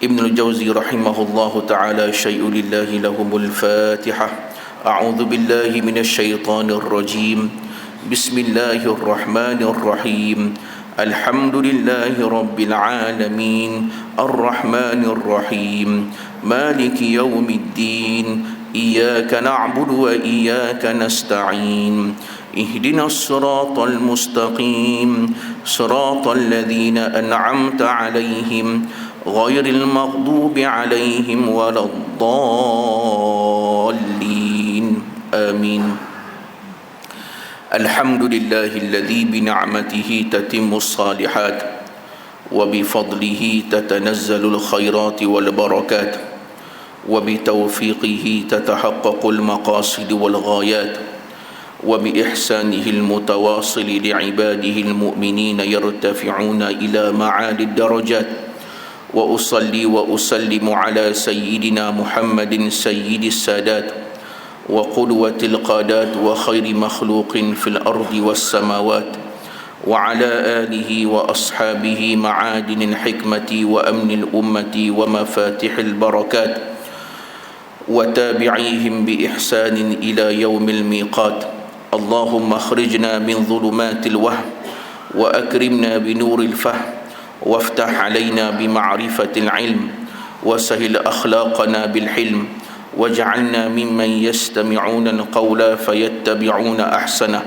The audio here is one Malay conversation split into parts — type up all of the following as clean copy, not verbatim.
ابن الجوزي رحمه الله تعالى شيء لله لهم الفاتحة. أعوذ بالله من الشيطان الرجيم. بسم الله الرحمن الرحيم. الحمد لله رب العالمين الرحمن الرحيم مالك يوم الدين إياك نعبد وإياك نستعين اهدنا الصراط المستقيم صراط الذين أنعمت عليهم غير المغضوب عليهم ولا الضالين آمين. الحمد لله الذي بنعمته تتم الصالحات وبفضله تتنزل الخيرات والبركات وبتوفيقه تتحقق المقاصد والغايات وبإحسانه المتواصل لعباده المؤمنين يرتفعون إلى معالي الدرجات. وأصلي وأسلم على سيدنا محمد سيد السادات وقدوة القادات وخير مخلوق في الأرض والسماوات وعلى آله وأصحابه معادن الحكمة وأمن الأمة ومفاتح البركات وتابعيهم بإحسان إلى يوم الميقات. اللهم اخرجنا من ظلمات الوهم وأكرمنا بنور الفهم وافتح علينا بمعرفة العلم وسهل أخلاقنا بالحلم واجعلنا ممن يستمعون القول فيتبعون أحسنه.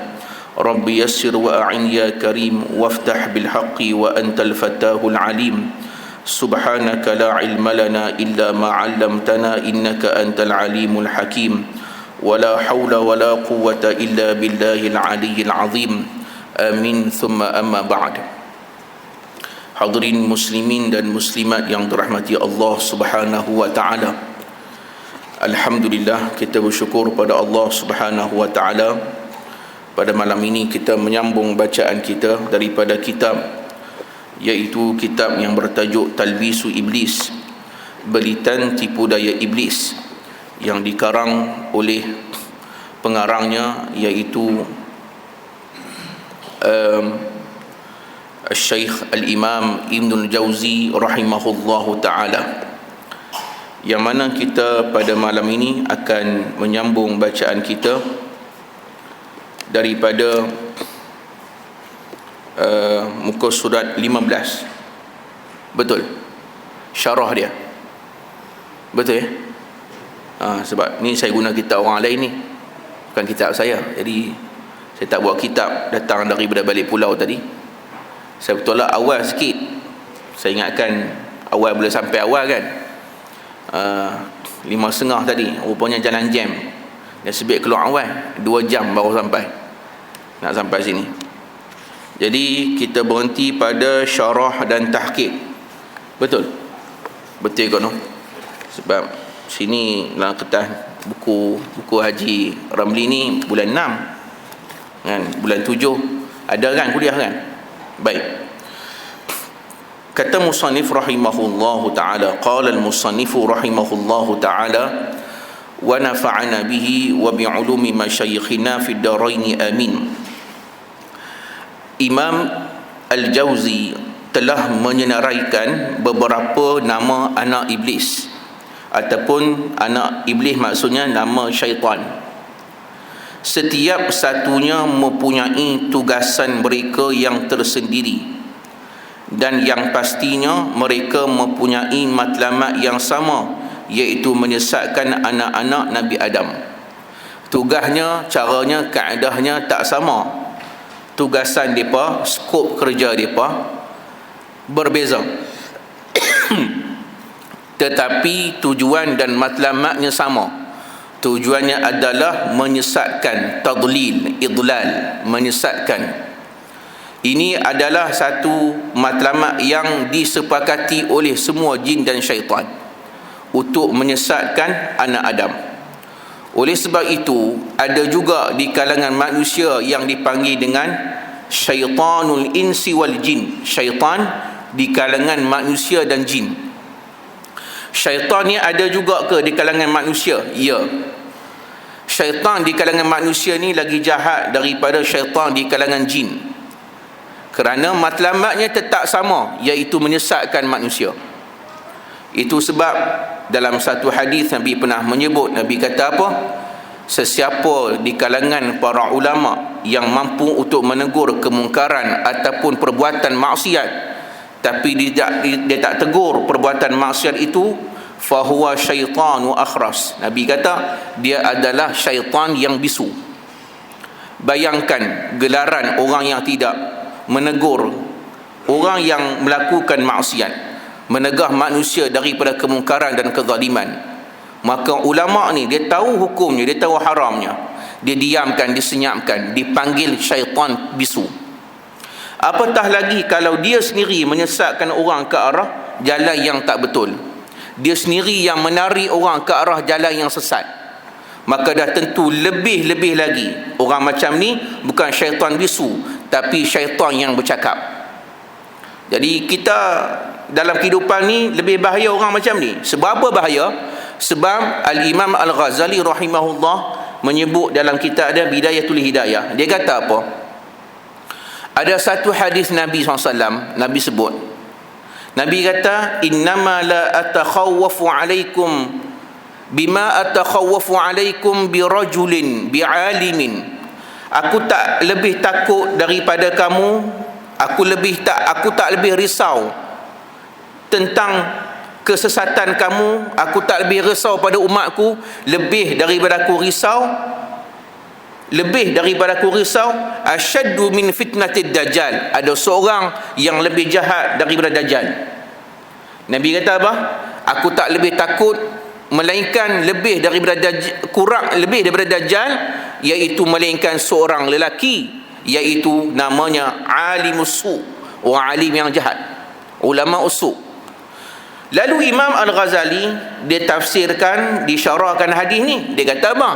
رب يسر وأعن يا كريم وافتح بالحق وأنت الفتاه العليم. سبحانك لا علم لنا إلا ما علمتنا إنك أنت العليم الحكيم. ولا حول ولا قوة إلا بالله العلي العظيم. آمين ثم أما بعد. Hadirin muslimin dan muslimat yang dirahmati Allah Subhanahu wa taala. Alhamdulillah, kita bersyukur pada Allah Subhanahu wa taala. Pada malam ini kita menyambung bacaan kita daripada kitab, iaitu kitab yang bertajuk Talbisu Iblis, Belitan Tipu Daya Iblis, yang dikarang oleh pengarangnya iaitu Syekh Al-Imam Ibn Al-Jawzi rahimahullahu ta'ala, yang mana kita pada malam ini akan menyambung bacaan kita daripada muka surat 15. Betul? Syarah dia. Betul ya? Sebab ni saya guna kitab orang lain ni, bukan kitab saya. Jadi saya tak buat kitab datang daripada balik pulau tadi. Saya tolak awal sikit. Saya ingatkan awal boleh sampai awal kan. 5.30 tadi rupanya jalan jam. Dia sebut keluar awal 2 jam baru sampai. Nak sampai sini. Jadi kita berhenti pada syarah dan tahqiq. Betul? Betul ke no? Sebab sini dalam kertas buku Haji Ramli ni bulan 6 kan, bulan 7 ada kan kuliah kan. Baik. Kata musannif rahimahullahu ta'ala, qala al-musannifu rahimahullahu ta'ala, wa nafa'ana bihi wa bi'ulumi masyayikhina fid daraini amin. Imam Al-Jawzi telah menyenaraikan beberapa nama anak iblis, ataupun anak iblis maksudnya nama syaitan. Setiap satunya mempunyai tugasan mereka yang tersendiri, dan yang pastinya mereka mempunyai matlamat yang sama, iaitu menyesatkan anak-anak Nabi Adam. Tugasnya, caranya, kaedahnya tak sama. Tugasan mereka, skop kerja mereka berbeza. Tetapi tujuan dan matlamatnya sama. Tujuannya adalah menyesatkan, tadlil, idlal, menyesatkan. Ini adalah satu matlamat yang disepakati oleh semua jin dan syaitan untuk menyesatkan anak Adam. Oleh sebab itu, ada juga di kalangan manusia yang dipanggil dengan syaitanul insi wal jin, syaitan di kalangan manusia dan jin. Syaitan ni ada juga ke di kalangan manusia? Ya. Syaitan di kalangan manusia ni lagi jahat daripada syaitan di kalangan jin, kerana matlamatnya tetap sama, iaitu menyesatkan manusia. Itu sebab dalam satu hadis Nabi pernah menyebut, Nabi kata apa? Sesiapa di kalangan para ulama yang mampu untuk menegur kemungkaran ataupun perbuatan maksiat, tapi dia tak tegur perbuatan maksiat itu, fahuwa syaitanu akhras. Nabi kata dia adalah syaitan yang bisu. Bayangkan gelaran orang yang tidak menegur orang yang melakukan maksiat, menegah manusia daripada kemungkaran dan kezaliman. Maka ulama ni dia tahu hukumnya, dia tahu haramnya, dia diamkan, disenyapkan, dipanggil syaitan bisu. Apatah lagi kalau dia sendiri menyesatkan orang ke arah jalan yang tak betul, dia sendiri yang menarik orang ke arah jalan yang sesat, maka dah tentu lebih-lebih lagi orang macam ni bukan syaitan bisu, tapi syaitan yang bercakap. Jadi kita dalam kehidupan ni lebih bahaya orang macam ni. Sebab apa bahaya? Sebab Al-Imam Al-Ghazali rahimahullah menyebut dalam kitab dia Bidayatul Hidayah, dia kata apa? Ada satu hadis Nabi SAW, Nabi sebut, Nabi kata, innama la atakhawwafu alaikum bima atakhawwafu alaikum birajulin bi'alimin. Aku tak lebih takut daripada kamu, aku tak lebih risau tentang kesesatan kamu, aku tak lebih risau pada umatku lebih daripada aku risau asyaddu min fitnatid dajjal. Ada seorang yang lebih jahat daripada dajjal. Nabi kata apa? Aku tak lebih takut melainkan lebih daripada dajjal, iaitu melainkan seorang lelaki, iaitu namanya alimus su, orang alim yang jahat, ulama usu. Lalu Imam Al-Ghazali dia tafsirkan, disyarahkan hadis ni. Dia kata apa?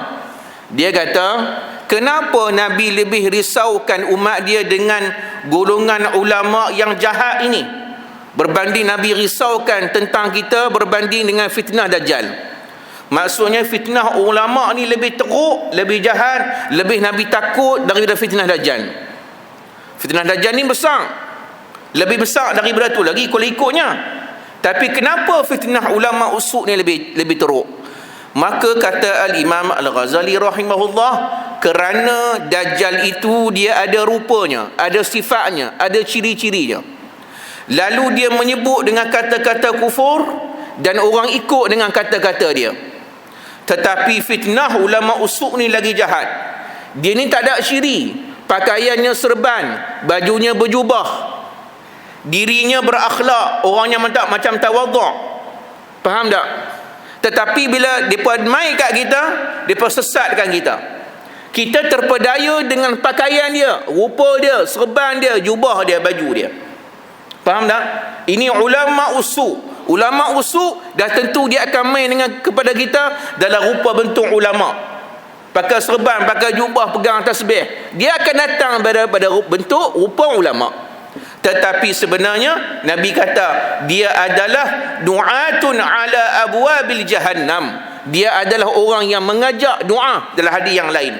Dia kata, kenapa Nabi lebih risaukan umat dia dengan golongan ulama yang jahat ini berbanding Nabi risaukan tentang kita berbanding dengan fitnah dajjal? Maksudnya fitnah ulama ni lebih teruk, lebih jahat, lebih Nabi takut daripada fitnah dajjal. Fitnah dajjal ni besar, lebih besar daripada tu lagi kalau ikutnya. Tapi kenapa fitnah ulama usuk ni lebih teruk? Maka kata Al-Imam Al-Ghazali rahimahullah, kerana dajjal itu dia ada rupanya, ada sifatnya, ada ciri-cirinya. Lalu dia menyebut dengan kata-kata kufur dan orang ikut dengan kata-kata dia. Tetapi fitnah ulama usuk ni lagi jahat. Dia ni tak ada ciri, pakaiannya serban, bajunya berjubah, dirinya berakhlak, orangnya macam tawaduk. Faham tak? Tetapi bila mereka main kat kita, mereka sesatkan kita. Kita terpedaya dengan pakaian dia, rupa dia, serban dia, jubah dia, baju dia. Faham tak? Ini ulama usuk. Ulama usuk dah tentu dia akan main dengan kepada kita dalam rupa bentuk ulama. Pakai serban, pakai jubah, pegang tasbih. Dia akan datang pada bentuk rupa ulama. Tetapi sebenarnya Nabi kata dia adalah du'atun ala abwabil jahannam. Dia adalah orang yang mengajak doa. Dalam hadis yang lain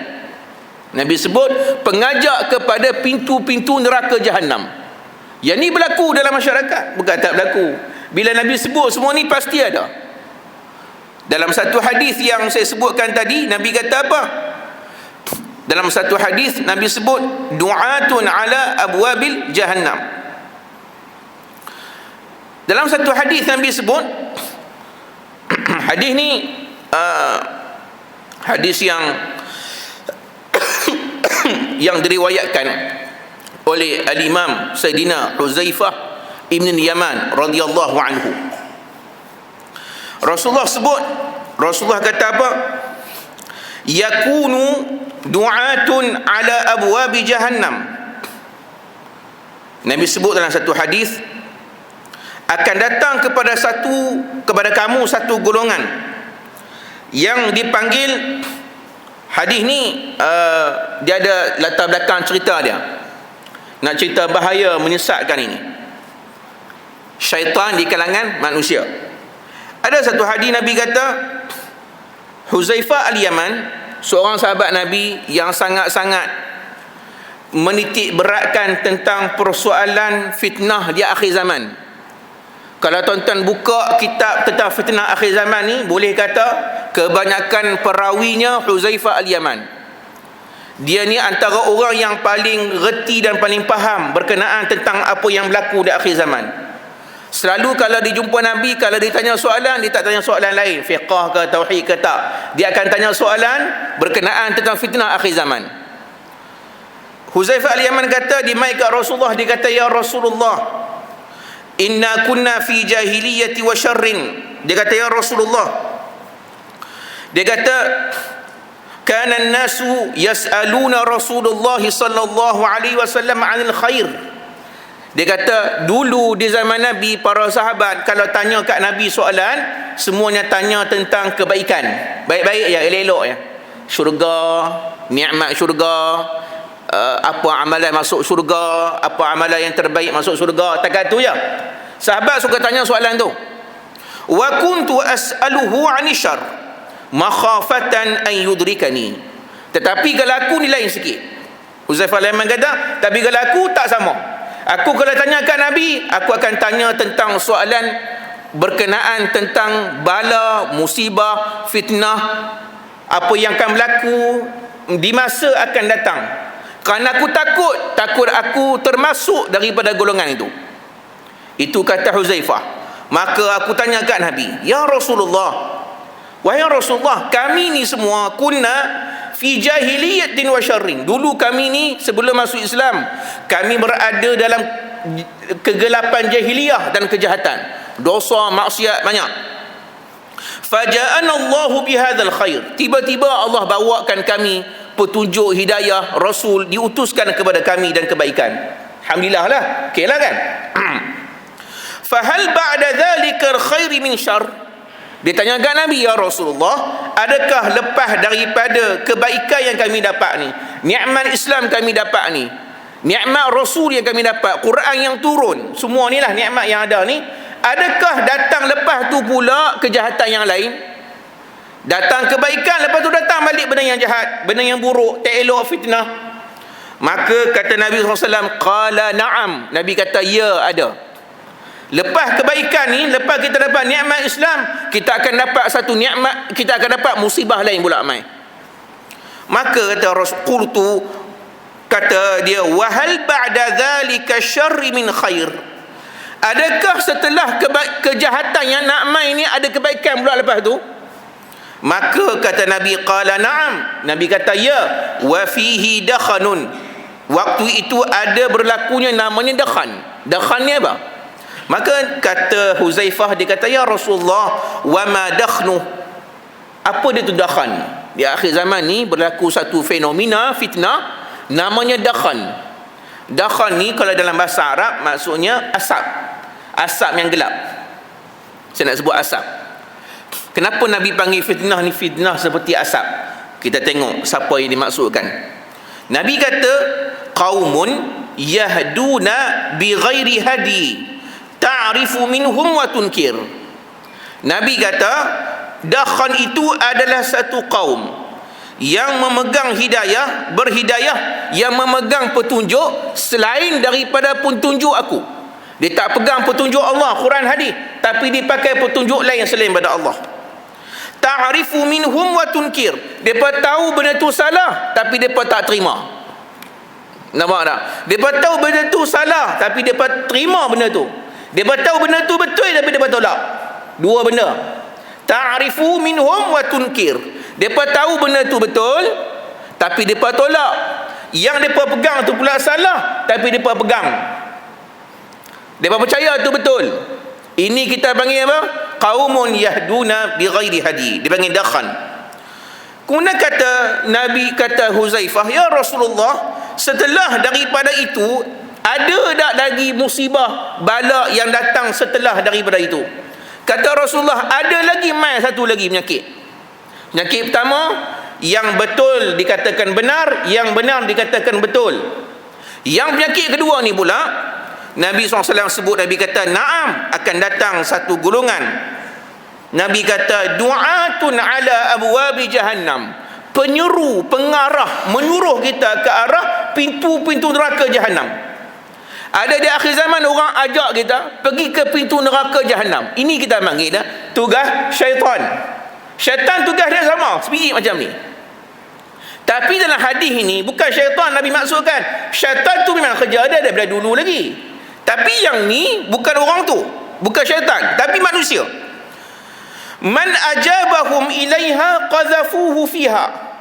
Nabi sebut pengajak kepada pintu-pintu neraka jahannam. Yang ni berlaku dalam masyarakat, bukan tak berlaku. Bila Nabi sebut semua ni pasti ada. Dalam satu hadis yang saya sebutkan tadi, Nabi kata apa? Dalam satu hadis Nabi sebut du'atun ala abwabil jahannam. Dalam satu hadis Nabi sebut, hadis ni hadis yang diriwayatkan oleh Al-Imam Sayyidina Huzaifah Ibn Yaman radhiyallahu anhu. Rasulullah kata apa? Yakunu du'atun ala abwabi jahannam. Nabi sebut dalam satu hadis, akan datang kepada kamu satu golongan yang dipanggil, hadis ni dia ada latar belakang cerita dia, nak cerita bahaya menyesatkan ini syaitan di kalangan manusia. Ada satu hadis Nabi kata, Huzaifah Al-Yaman, seorang sahabat Nabi yang sangat-sangat menitik beratkan tentang persoalan fitnah di akhir zaman, Kalau tuan-tuan buka kitab tentang fitnah akhir zaman ni, boleh kata kebanyakan perawinya Huzaifah Al-Yaman. Dia ni antara orang yang paling reti dan paling faham berkenaan tentang apa yang berlaku di akhir zaman. Selalu kalau dijumpa Nabi, kalau ditanya soalan, dia tak tanya soalan lain, fiqah ke tauhid ke tak. Dia akan tanya soalan berkenaan tentang fitnah akhir zaman. Huzaifah Al-Yaman kata di mai kat Rasulullah, dia kata, ya Rasulullah, inna kunna fi jahiliyati wa syarrin. Dia kata, ya Rasulullah, dia kata, kana an-nasu yas'aluna Rasulullah sallallahu alaihi wasallam 'anil khair. Dia kata dulu di zaman Nabi, para sahabat kalau tanya kat Nabi soalan, semuanya tanya tentang kebaikan, baik-baik ya, elok-elok ya, syurga, nikmat syurga, apa amalan masuk syurga, apa amalan yang terbaik masuk syurga, takat tu je. Sahabat suka tanya soalan tu. Wa kuntu as'aluhu 'ani syarr makhafatan an yudrikani. Tetapi kalau aku ni lain sikit. Huzaifah Al-Yaman kata, tapi kalau aku tak sama. Aku kalau tanya kat Nabi, aku akan tanya tentang soalan berkenaan tentang bala, musibah, fitnah, apa yang akan berlaku di masa akan datang. Kerana aku takut aku termasuk daripada golongan itu. Itu kata Huzaifah. Maka aku tanya kat Nabi, ya Rasulullah, wahai Rasulullah, kami ni semua kunna fi jahiliyatin wa syarrin. Dulu kami ni sebelum masuk Islam, kami berada dalam kegelapan jahiliyah dan kejahatan, dosa, maksiat banyak. Faja'ana Allahu bihadzal khair. Tiba-tiba Allah bawakan kami petunjuk hidayah, Rasul diutuskan kepada kami dan kebaikan. Alhamdulillah lah. Okeylah kan? Fahal ba'da dzalikal khairi min syarr? Dia tanya kat Nabi, ya Rasulullah, adakah lepas daripada kebaikan yang kami dapat ni, nikmat Islam kami dapat ni, nikmat Rasul yang kami dapat, Quran yang turun, semua ni lah nikmat yang ada ni, adakah datang lepas tu pula kejahatan yang lain? Datang kebaikan, lepas tu datang balik benda yang jahat, benda yang buruk, tak elok, fitnah. Maka kata Nabi SAW, qala na'am. Nabi kata, ya, ada. Lepas kebaikan ni, lepas kita dapat nikmat Islam, kita akan dapat satu nikmat, kita akan dapat musibah lain pula mai. Maka kata Rasul tu, kata dia, wahal ba'da dzalika syarri min khair. Adakah setelah kejahatan yang nak mai ni ada kebaikan pula lepas tu? Maka kata Nabi, qala na'am. Nabi kata, ya, wa fihi dakhanun. Waktu itu ada berlakunya namanya dakhan. Dakhan ni apa? Maka kata Huzaifah, dia kata, ya Rasulullah, wa ma dakhnu. Apa dia tu dakhan? Di akhir zaman ni berlaku satu fenomena fitnah namanya dakhan. Dakhan ni kalau dalam bahasa Arab maksudnya asap. Asap yang gelap. Saya nak sebut asap. Kenapa Nabi panggil fitnah ni fitnah seperti asap? Kita tengok siapa yang dimaksudkan. Nabi kata, qaumun yahduna bi ghairi hadi ta'rifu minhum wa tunkir. Nabi kata, dakhan itu adalah satu kaum yang memegang hidayah, berhidayah, yang memegang petunjuk selain daripada petunjuk aku. Dia tak pegang petunjuk Allah, Quran, hadis, tapi dia pakai petunjuk lain selain daripada Allah. Ta'rifu minhum wa tunkir. Depa tahu benda tu salah, tapi depa tak terima. Nampak tak? Depa tahu benda tu salah, tapi depa terima benda tu. Depa tahu benda tu betul, tapi depa tolak. Dua benda. Ta'rifu minhum wa tunkir. Depa tahu benda tu betul, tapi depa tolak. Yang depa pegang tu pula salah, tapi depa pegang. Depa percaya tu betul. Ini kita panggil apa? Qaumun yahduna bi ghairi hadi. Dia panggil dakhan. Kemudian kata Nabi, kata Huzaifah, ya Rasulullah, setelah daripada itu ada tak lagi musibah, bala yang datang setelah daripada itu? Kata Rasulullah, ada lagi satu lagi penyakit. Penyakit pertama, yang betul dikatakan benar, yang benar dikatakan betul. Yang penyakit kedua ni pula, Nabi SAW sebut, Nabi kata, na'am, akan datang satu golongan. Nabi kata, du'atun ala abwabi jahannam. Penyeru, pengarah, menyuruh kita ke arah pintu-pintu neraka jahannam. Ada di akhir zaman orang ajak kita pergi ke pintu neraka Jahannam. Ini kita panggil tugas syaitan. Syaitan tugas dia sama, sebiji macam ni. Tapi dalam hadis ini bukan syaitan Nabi maksudkan. Syaitan tu memang kerja dia daripada dulu lagi. Tapi yang ni bukan orang tu, bukan syaitan, tapi manusia. Man ajabahum ilaiha qazafuhu fiha.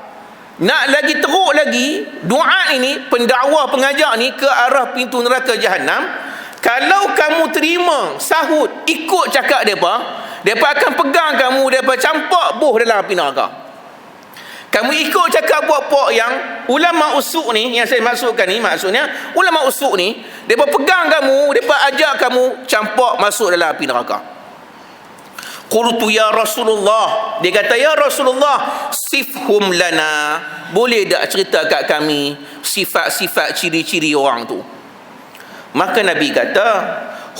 Nak lagi teruk lagi, doa ini, pendakwa pengajar ni ke arah pintu neraka Jahannam. Kalau kamu terima sahut ikut cakap depa akan pegang kamu, depa campak boh dalam api neraka. Kamu ikut cakap puak-puak yang ulama usuk ni, yang saya maksudkan ni, maksudnya ulama usuk ni, depa pegang kamu, depa ajak kamu campak masuk dalam api neraka. Qultu ya Rasulullah, dia kata ya Rasulullah, sifhum lana, boleh tak cerita kat kami sifat-sifat ciri-ciri orang tu? Maka Nabi kata,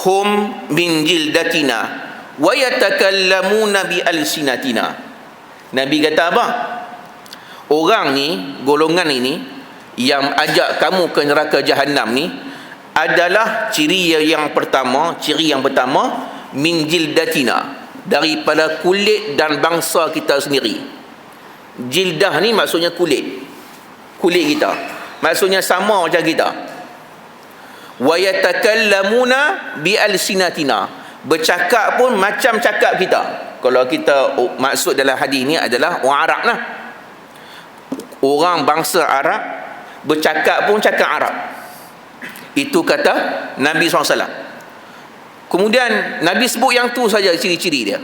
hum min jildatina wa yatakallamuna bi alsinatina. Nabi kata apa? Orang ni, golongan ini yang ajak kamu ke neraka Jahannam ni adalah ciri yang pertama min jildatina, daripada kulit dan bangsa kita sendiri. Jildah ni maksudnya kulit kita, maksudnya sama macam kita. Wa yatakallamuna bi alsinatina, bercakap pun macam cakap kita. Kalau kita maksud dalam hadis ni adalah orang Arab lah, orang bangsa Arab bercakap pun cakap Arab. Itu kata Nabi SAW. Kemudian Nabi sebut yang tu saja ciri-ciri dia.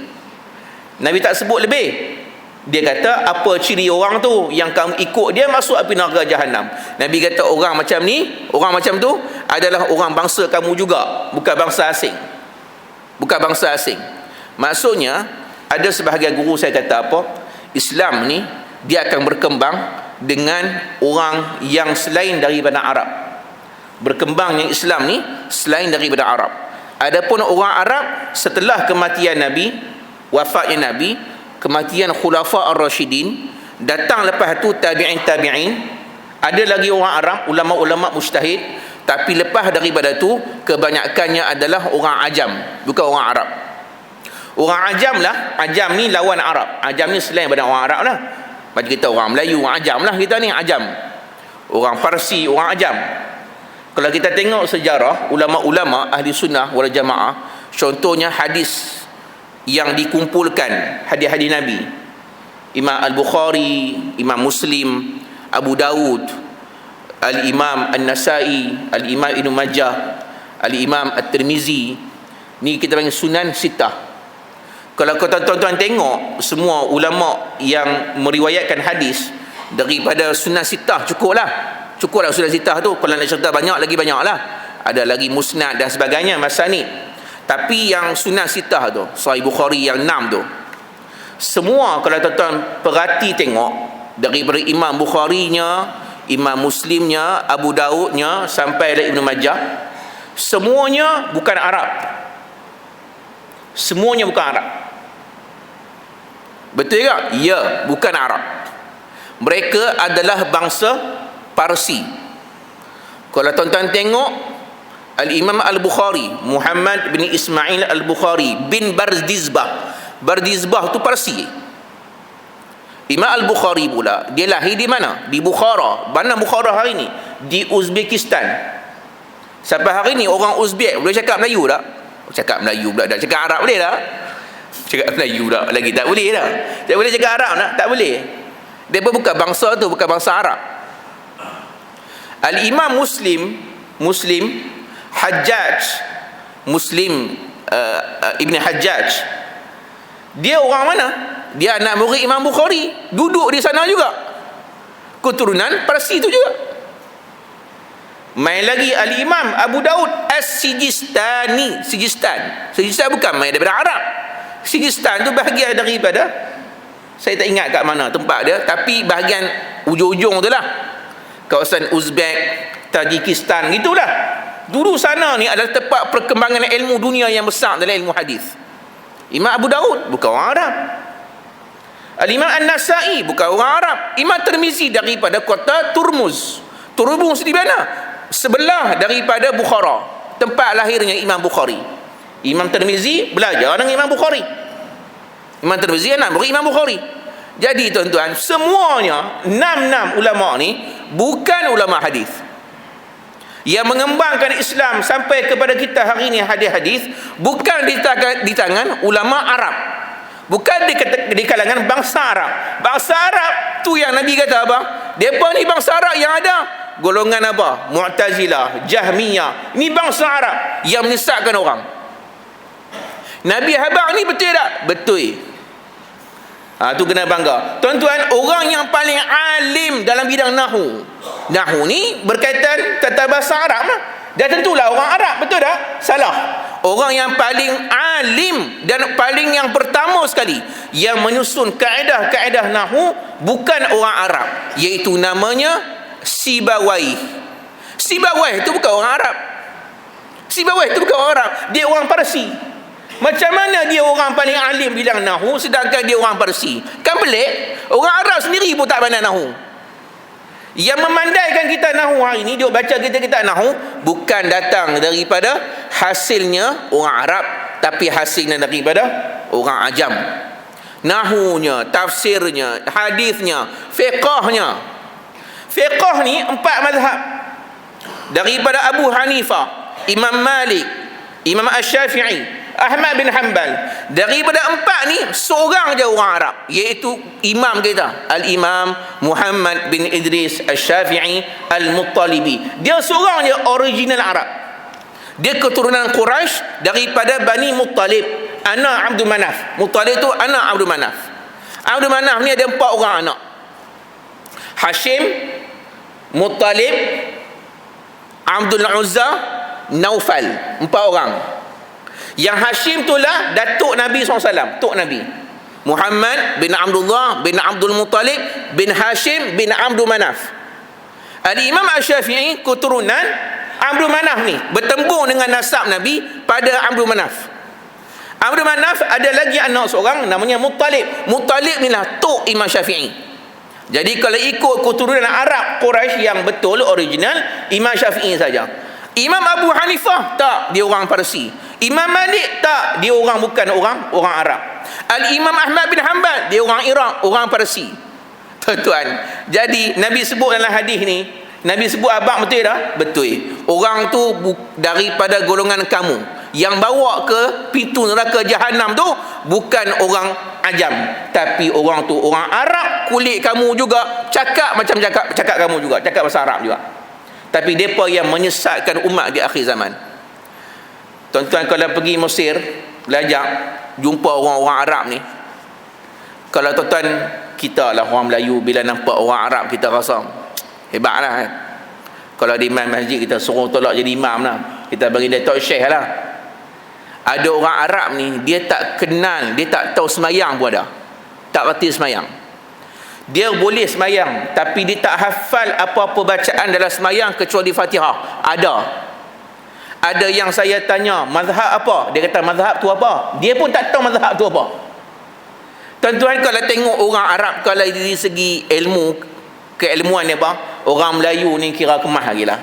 Nabi tak sebut lebih. Dia kata apa ciri orang tu yang kamu ikut dia masuk api neraka Jahannam. Nabi kata orang macam ni, orang macam tu adalah orang bangsa kamu juga, bukan bangsa asing. Bukan bangsa asing. Maksudnya ada sebahagian guru saya kata apa? Islam ni dia akan berkembang dengan orang yang selain daripada Arab. Berkembangnya Islam ni selain daripada Arab. Adapun orang Arab setelah kematian Nabi, wafatnya Nabi, kematian Khulafa ar-Rashidin, datang lepas tu tabi'in, ada lagi orang Arab, ulama-ulama mujtahid, tapi lepas daripada tu kebanyakannya adalah orang Ajam, bukan orang Arab. Orang Ajam lah, Ajam ni lawan Arab. Ajam ni selain daripada orang Arab lah. Macam kita orang Melayu, orang Ajam lah kita ni, Ajam. Orang Parsi, orang Ajam. Kalau kita tengok sejarah ulama-ulama ahli sunnah wal jamaah, contohnya hadis yang dikumpulkan, hadis-hadis Nabi, Imam Al-Bukhari, Imam Muslim, Abu Dawud, Al-Imam An-Nasai, Al-Imam Ibn Majah, Al-Imam At-Tirmizi, ni kita panggil Sunan Sittah. Kalau tuan-tuan tengok semua ulama yang meriwayatkan hadis daripada Sunan Sittah, cukuplah Sunan Sittah tu. Kalau nak cerita banyak lagi banyaklah, ada lagi Musnad dan sebagainya, masanid. Tapi yang Sunan Sittah tu, Sahih Bukhari yang 6 tu, semua kalau tuan-tuan perhati tengok, daripada Imam Bukharinya, Imam Muslimnya, Abu Daudnya sampai Ibn Majah, semuanya bukan Arab. Semuanya bukan Arab. Betul tak? Ya, bukan Arab. Mereka adalah bangsa Parsi. Kalau tuan-tuan tengok Al-Imam Al-Bukhari, Muhammad bin Ismail Al-Bukhari bin Bardizbah. Bardizbah tu Parsi. Imam Al-Bukhari pula, dia lahir di mana? Di Bukhara. Mana Bukhara hari ni? Di Uzbekistan. Sampai hari ni orang Uzbek boleh cakap Melayu tak? Cakap Melayu pula dah. Cakap Arab boleh tak? Cakap Melayu tak? Lagi tak boleh dah. Tak boleh cakap Arab tak? Tak boleh. Dia pun bukan bangsa tu, bukan bangsa Arab. Al-Imam Muslim Hajjaj, Ibn Hajjaj, dia orang mana? Dia anak murid Imam Bukhari, duduk di sana juga, keturunan Parsi tu juga. Main lagi Al-Imam Abu Daud As-Sijistani. Sijistan bukan main daripada Arab. Sijistan tu bahagian daripada, saya tak ingat kat mana tempat dia, tapi bahagian ujung-ujung tu lah, kawasan Uzbek, Tajikistan gitulah. Dulu sana ni adalah tempat perkembangan ilmu dunia yang besar dalam ilmu hadis. Imam Abu Daud bukan orang Arab. Al-Imam An-Nasai bukan orang Arab. Imam Tirmizi daripada kota Turmuz di mana? Sebelah daripada Bukhara. tempat lahirnya Imam Bukhari. Imam Tirmizi belajar dengan Imam Bukhari. Imam Tirmizi anak murid Imam Bukhari. Jadi tuan-tuan, semuanya 6 ulama ni bukan ulama hadis. Yang mengembangkan Islam sampai kepada kita hari ini hadis-hadis bukan di tangan ulama Arab. Bukan di kalangan bangsa Arab. Bangsa Arab tu yang Nabi kata apa? Depa ni bangsa Arab yang ada golongan apa? Mu'tazilah, Jahmiyah. Ini bangsa Arab yang menyesatkan orang. Nabi habaq ni betul tak? Betul. Tu kena bangga. Tuan-tuan, orang yang paling alim dalam bidang nahu. Nahu ni berkaitan tata bahasa Arab lah. Dan tentulah orang Arab, betul tak? Salah. Orang yang paling alim dan paling yang pertama sekali yang menyusun kaedah-kaedah nahu bukan orang Arab, iaitu namanya Sibawayh. Sibawayh itu bukan orang Arab. Sibawayh itu bukan orang Arab, dia orang Parsi. Macam mana dia orang paling alim bilang nahu sedangkan dia orang Parsi? Kan pelik. Orang Arab sendiri pun tak pandai nahu. Yang memandaikan kita nahu hari ini, dia baca kita nahu bukan datang daripada hasilnya orang Arab, tapi hasilnya daripada orang Ajam. Nahunya, tafsirnya, hadisnya, fiqahnya. Fiqah ni 4 mazhab. Daripada Abu Hanifah, Imam Malik, Imam Asy-Syafi'i, Ahmad bin Hanbal. Daripada 4 ni seorang je orang Arab, iaitu imam kita, Al-Imam Muhammad bin Idris Asy-Syafi'i Al-Muttalibi. Dia seorang je original Arab. Dia keturunan Quraisy daripada Bani Muttalib, anak Abdul Manaf. Muttalib tu anak Abdul Manaf. Abdul Manaf ni ada 4 orang anak. Hashim, Muttalib, Abdul Uzza, Naufal. 4 orang. Yang Hashim itulah datuk Nabi SAW, tok Nabi Muhammad bin Abdullah bin Abdul Muttalib bin Hashim bin Abdul Manaf. Al-Imam Asy-Syafi'i keturunan Abdul Manaf ni, bertembung dengan nasab Nabi pada Abdul Manaf. Abdul Manaf ada lagi anak seorang namanya Muttalib. Muttalib ni lah tok Imam Syafi'i. Jadi kalau ikut keturunan Arab Quraisy yang betul original, Imam Syafi'i saja. Imam Abu Hanifah tak, dia orang Parsi. Imam Malik tak, dia orang bukan orang Arab. Al-Imam Ahmad bin Hanbal, dia orang Iraq, orang Parsi. Tuan-tuan, jadi Nabi sebut dalam hadis ni, Nabi sebut abang betul dah? Betul. Orang tu daripada golongan kamu. Yang bawa ke pintu neraka Jahannam tu bukan orang Ajam, tapi orang tu orang Arab, kulit kamu juga, cakap macam cakap kamu juga, cakap bahasa Arab juga. Tapi mereka yang menyesatkan umat di akhir zaman. Tuan-tuan, kalau pergi Mesir belajar, jumpa orang-orang Arab ni, kalau tuan-tuan, kita lah orang Melayu, bila nampak orang Arab kita rasa hebatlah kan. Kalau di imam masjid kita suruh tolak jadi imam lah, kita bagi dia tok syekh lah. Ada orang Arab ni, dia tak kenal, dia tak tahu semayang pun ada, tak reti semayang. Dia boleh semayang, tapi dia tak hafal apa-apa bacaan dalam semayang kecuali Fatihah. Ada yang saya tanya, mazhab apa? Dia kata mazhab tu apa? Dia pun tak tahu mazhab tu apa. Tuan-tuan, kalau tengok orang Arab, kalau dari segi ilmu, keilmuan dia apa? Orang Melayu ni kira kemah lagi lah.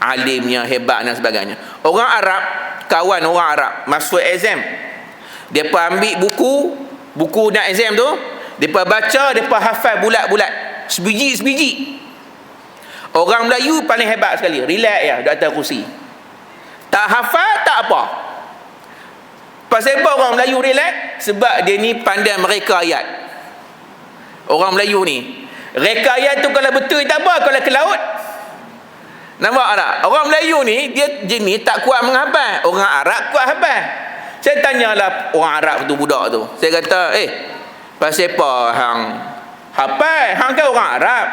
Alimnya, hebat dan sebagainya. Orang Arab, kawan orang Arab, masuk exam, dia ambil buku nak exam tu, mereka baca, mereka hafal bulat-bulat, sebiji-sebiji. Orang Melayu paling hebat sekali, relax ya, di atas kursi. Tak hafal, tak apa. Pasal apa orang Melayu relax? Sebab dia ni pandai mereka ayat. Orang Melayu ni, reka ayat tu kalau betul tak apa, kalau ke laut. Nampak tak? Orang Melayu ni, dia jenis tak kuat menghafal. Orang Arab kuat hafal. Saya tanyalah orang Arab tu, budak tu. Saya kata, pasal apa hang hafal? Hang kan orang Arab.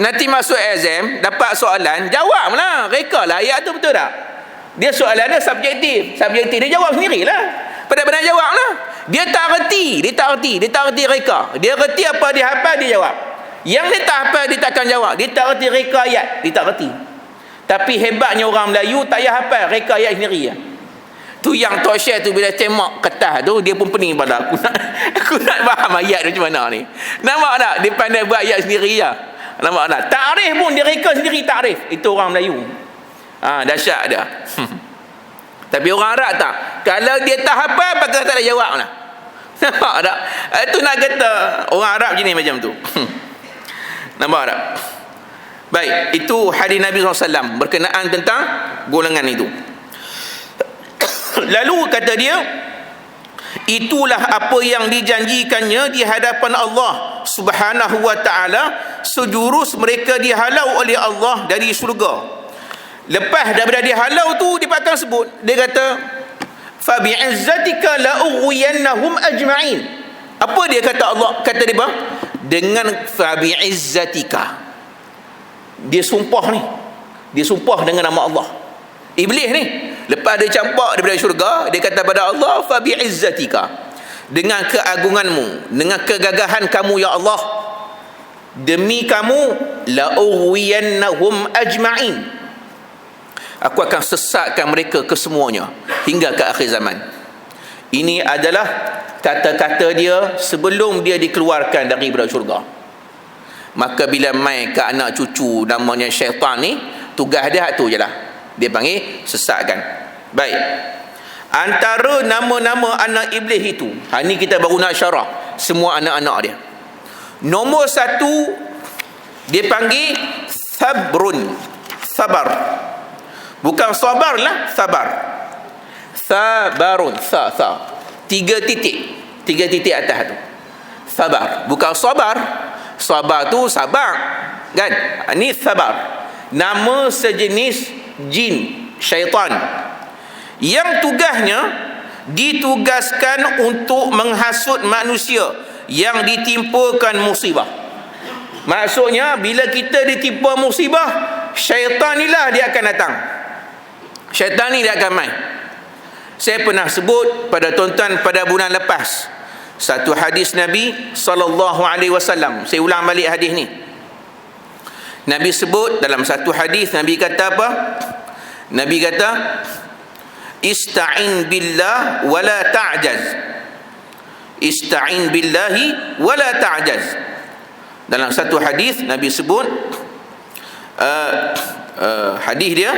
Nanti masuk exam, dapat soalan, jawablah. Reka lah ayat tu, betul tak? Dia soalan dia subjektif. Dia jawab sendirilah. Pada-pada jawablah. Dia tak reti reka. Dia reti apa dia hafal, dia jawab. Yang dia tak hafal, dia takkan jawab. Dia tak reti reka ayat, dia tak reti. Tapi hebatnya orang Melayu tak payah hafal, reka ayat sendiri ya. Tu yang Tok Syekh tu bila tembak kertas tu, dia pun pening pada aku nak faham ayat tu macam mana ni. Nampak tak? Dia pandai buat ayat sendiri ya. Nampak tak? Takrif pun dia reka sendiri takrif. Itu orang Melayu. Dahsyat dia. Tapi orang Arab tak. Kalau dia tak hafal, pakar tak ada jawab lah. Nampak tak? Itu nak kata orang Arab jenis macam tu. Nampak tak? Baik, itu hadis Nabi SAW berkenaan tentang golongan itu. Lalu kata dia, itulah apa yang dijanjikannya di hadapan Allah Subhanahu wa ta'ala, sejurus mereka dihalau oleh Allah dari syurga. Lepas daripada dihalau tu, dia akan sebut, dia kata, fa bi'izzatika la ughwiyannahum ajma'in. Apa dia kata Allah? Kata dia apa? Dengan fa bi'izzatika. Dia sumpah ni. Dia sumpah dengan nama Allah. Iblis ni, lepas dia campak daripada syurga, dia kata pada Allah, fa bi'izzatika, dengan keagunganmu, dengan kegagahan kamu ya Allah, demi kamu, la ughwiyannahum ajma'in, aku akan sesatkan mereka kesemuanya hingga ke akhir zaman. Ini adalah kata-kata dia sebelum dia dikeluarkan daripada syurga. Maka bila mai ke anak cucu namanya syaitan ni, tugas dia tu je lah, dia panggil sesatkan. Baik, antara nama-nama anak iblis itu, ni kita baru nak syarah semua anak-anak dia. Nombor satu, dia panggil sabrun. Sabar, bukan sabar lah, sabar. Sabarun, sa. 3 titik atas tu. Sabar, bukan sabar. Sabar tu sabar, kan? Ini sabar, nama sejenis jin, syaitan, yang tugasnya ditugaskan untuk menghasut manusia yang ditimpakan musibah. Maksudnya bila kita ditimpa musibah, syaitan inilah dia akan datang. Syaitan ni dia akan main. Saya pernah sebut pada tuan-tuan pada bulan lepas satu hadis Nabi SAW. Saya ulang balik hadis ni. Nabi sebut dalam satu hadis, Nabi kata apa? Nabi kata, ista'in billah wala ta'jaz. Ista'in billahi wala ta'jaz. Dalam satu hadis Nabi sebut, hadis dia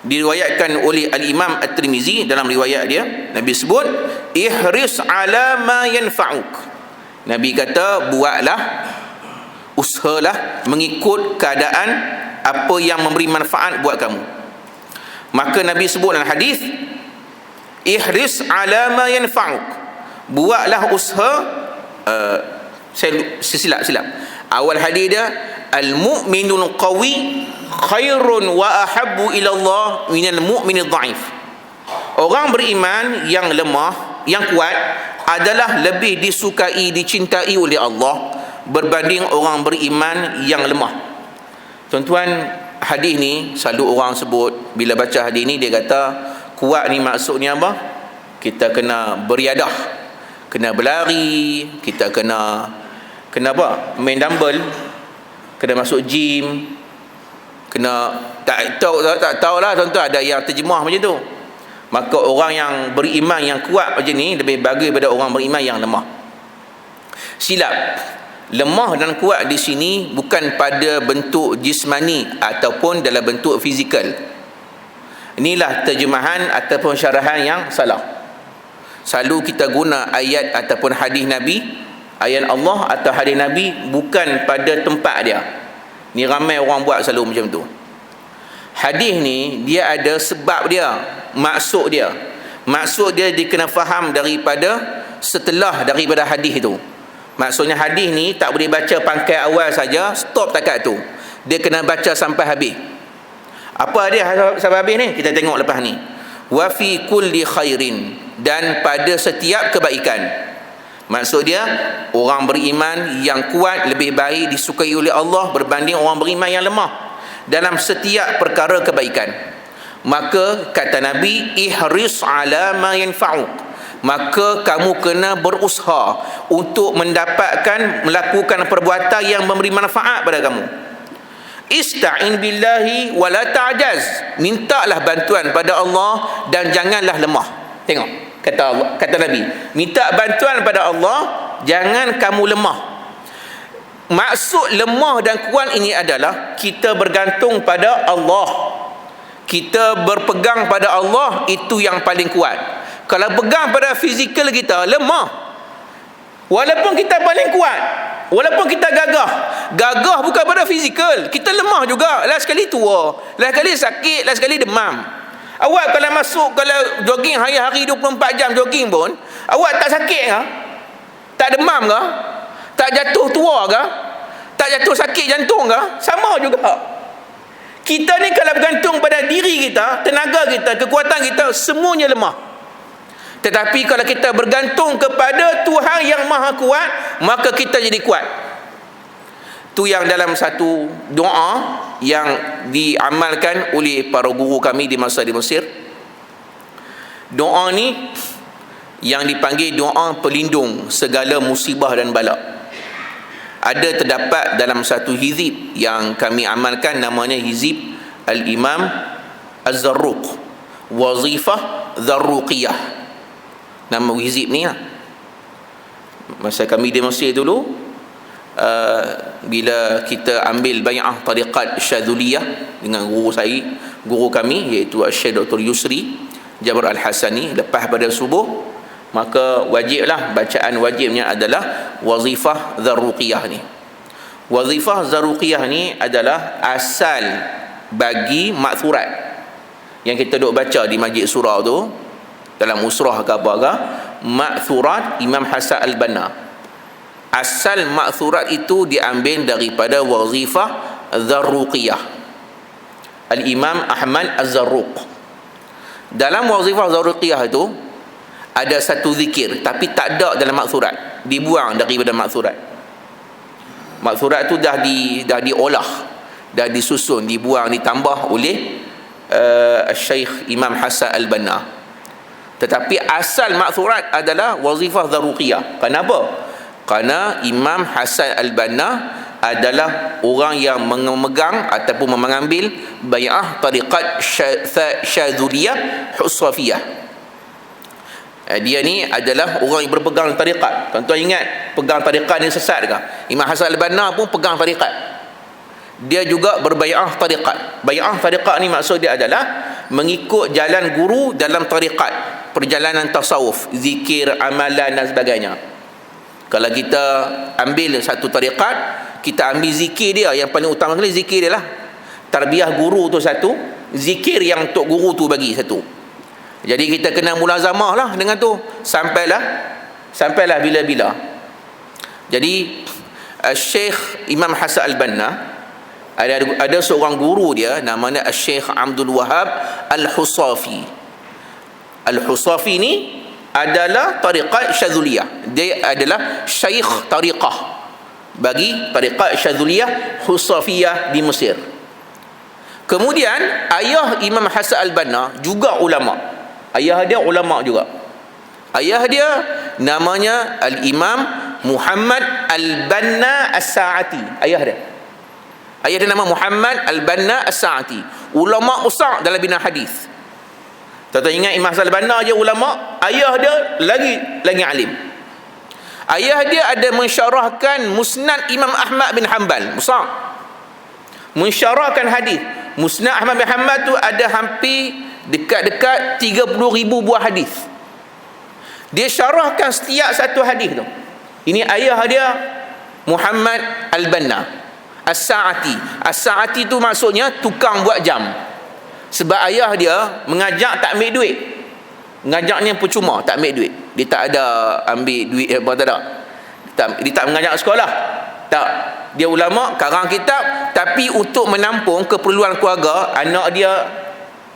diriwayatkan oleh Al-Imam At-Tirmizi. Dalam riwayat dia, Nabi sebut, ihris ala ma yanfa'uk. Nabi kata, buatlah, usahalah mengikut keadaan apa yang memberi manfaat buat kamu. Maka Nabi sebut dalam hadis, ihris ala ma yanfa'uk, buatlah usaha. Saya silap. Awal hadis dia, al-mu'minul qawi khairun wa ahabbu ila Allah minal mu'minid dhaif. Orang beriman yang lemah, yang kuat adalah lebih disukai, dicintai oleh Allah berbanding orang beriman yang lemah. Tuan-tuan, hadis ni selalu orang sebut, bila baca hadis ni dia kata kuat ni maksudnya apa? Kita kena beriadah, kena berlari, kita kena apa? Main dumbbell, kena masuk gym, kena tak tahulah tuan-tuan, ada yang terjemah macam tu. Maka orang yang beriman yang kuat macam ni lebih bagus daripada orang beriman yang lemah. Silap. Lemah dan kuat di sini bukan pada bentuk jismani ataupun dalam bentuk fizikal. Inilah terjemahan ataupun syarahan yang salah. Selalu kita guna ayat ataupun hadis Nabi, ayat Allah atau hadis Nabi bukan pada tempat dia. Ni ramai orang buat selalu macam tu. Hadis ni dia ada sebab dia, maksud dia. Maksud dia kena faham daripada setelah daripada hadis tu. Maksudnya hadis ni tak boleh baca pangkai awal saja, stop takat tu. Dia kena baca sampai habis. Apa dia sampai habis ni? Kita tengok lepas ni. Wa fi kulli khairin, dan pada setiap kebaikan. Maksud dia, orang beriman yang kuat lebih baik disukai oleh Allah berbanding orang beriman yang lemah dalam setiap perkara kebaikan. Maka kata Nabi, ihris ala ma yanfa'uk, maka kamu kena berusaha untuk melakukan perbuatan yang memberi manfaat pada kamu. Ista'in billahi wala ta'jaz, mintalah bantuan pada Allah dan janganlah lemah. Tengok, kata Nabi, minta bantuan pada Allah, jangan kamu lemah. Maksud lemah dan kuat ini adalah kita bergantung pada Allah. Kita berpegang pada Allah, itu yang paling kuat. Kalau pegang pada fizikal kita, lemah. Walaupun kita paling kuat, walaupun kita gagah bukan pada fizikal, kita lemah juga. Last sekali tua, last sekali sakit, last sekali demam. Awak kalau jogging hari-hari 24 jam jogging pun, awak tak sakit ke? Tak demam ke? Tak jatuh tua ke? Tak jatuh sakit jantung ke? Sama juga. Kita ni kalau bergantung pada diri kita, tenaga kita, kekuatan kita, semuanya lemah. Tetapi kalau kita bergantung kepada Tuhan yang Maha Kuat, maka kita jadi kuat. Tu yang dalam satu doa yang diamalkan oleh para guru kami di masa di Mesir. Doa ni yang dipanggil doa pelindung segala musibah dan bala. Ada terdapat dalam satu hizib yang kami amalkan, namanya hizib Al-Imam Az-Zarruq, Wazifah Zarruqiyah. Nama hizib ni lah. Masa kami di Mesir dulu, bila kita ambil bai'ah tariqat Syadzuliyah dengan guru kami iaitu Syekh Dr. Yusri Jabr Al-Hasani, lepas pada subuh, maka wajiblah, bacaan wajibnya adalah Wazifah Zarruqiyah ni. Wazifah Zarruqiyah ni adalah asal bagi maksurat yang kita duk baca di Masjid Surau tu, dalam usrah ke apa, maksurat Imam Hasan Al-Banna. Asal maksurat itu diambil daripada Wazifah Zarruqiyah Al-Imam Ahmad Az-Zarruq. Dalam Wazifah Zarruqiyah itu ada satu zikir, tapi tak ada dalam maksurat, dibuang daripada maksurat. Maksurat tu dah diolah, dah disusun, dibuang, ditambah oleh Syekh Imam Hasan Al-Banna. Tetapi asal maksurat adalah Wazifah Zarruqiyah. Kenapa? Kerana Imam Hasan Al-Banna adalah orang yang memegang ataupun mengambil bai'ah tariqat Syadzuliyah Husafiyah. Dia ni adalah orang yang berpegang tariqat. Tuan-tuan ingat, pegang tariqat ni sesat ke? Imam Hasan Al-Banna pun pegang tariqat. Dia juga berbai'ah tariqat. Bai'ah tariqat ni maksud dia adalah mengikut jalan guru dalam tariqat, perjalanan tasawuf, zikir, amalan dan sebagainya. Kalau kita ambil satu tariqat, kita ambil zikir dia, yang paling utama sekali zikir dia lah. Tarbiyah guru tu satu, zikir yang tok guru tu bagi satu. Jadi kita kena mulazamah lah dengan tu sampailah bila-bila. Jadi Syekh Imam Hasan Al-Banna ada seorang guru dia, namanya Syekh Abdul Wahab Al-Husafi. Al-Husafi ni adalah tariqat Syadzuliyah. Dia adalah syekh tariqah bagi tariqat Syadzuliyah Husafiyah di Mesir. Kemudian ayah Imam Hasan Al-Banna juga ulama. Ayah dia ulama juga. Ayah dia namanya Al-Imam Muhammad Al-Banna As-Sa'ati. Ayah dia nama Muhammad Al-Banna As-Sa'ati. Ulama besar dalam bidang hadis. Tuan-tuan ingat Imam Hasan Al-Banna je ulama, ayah dia lagi alim. Ayah dia ada mensyarahkan Musnad Imam Ahmad bin Hanbal, besar. Mensyarahkan hadis. Musnad Ahmad bin Hanbal tu ada hampir dekat 30,000 buah hadis. Dia syarahkan setiap satu hadis tu. Ini ayah dia Muhammad Al-Banna As-Sa'ati. As-Sa'ati tu maksudnya tukang buat jam. Sebab ayah dia mengajak tak ambil duit. Mengajaknya percuma, tak ambil duit. Dia tak ada ambil duit apa tak ada. Dia tak mengajak sekolah. Tak. Dia ulama, karang kitab, tapi untuk menampung keperluan keluarga, anak dia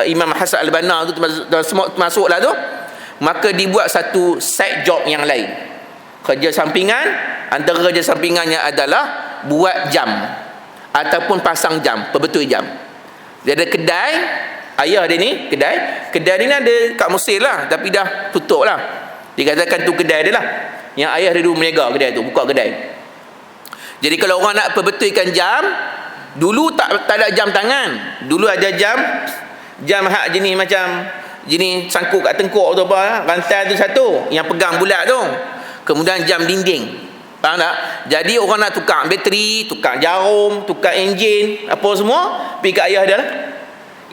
Imam Hasan Al-Banna tu masuklah tu, maka dibuat satu side job yang lain. Kerja sampingan, antara kerja sampingannya adalah buat jam ataupun pasang jam, perbetul jam. Dia ada kedai, ayah dia ni kedai ni ada kat Mesir lah, tapi dah tutup lah. Dikatakan tu kedai dia lah, yang ayah dia dulu meniaga kedai tu, buka kedai. Jadi kalau orang nak perbetulkan jam, dulu tak ada jam tangan. Dulu ada jam hak jenis macam jenis sangkut kat tengkuk tu apa, rantai tu satu yang pegang bulat tu. Kemudian jam dinding. Faham tak? Jadi orang nak tukar bateri, tukar jarum, tukar enjin, apa semua, pergi kat ayah dia lah.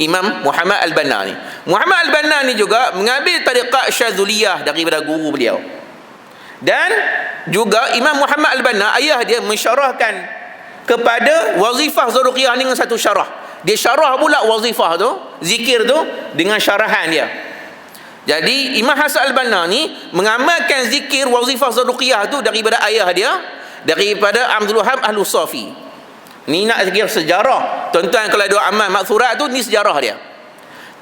Imam Muhammad Al-Banna ni. Muhammad Al-Banna ni juga mengambil tariqat Syadzuliyah daripada guru beliau. Dan juga Imam Muhammad Al-Banna, ayah dia mensyarahkan kepada wazifah Zaruqiyah ni dengan satu syarah. Dia syarah pula wazifah tu, zikir tu, dengan syarahan dia. Jadi Imam Hasan Al-Banna ni mengamalkan zikir wazifah Zaruqiyah tu daripada ayah dia, daripada Abdul Wahab Ahlus Safi. Ni nak zikir sejarah. Tuan-tuan kalau ada amal maksurat tu, ni sejarah dia.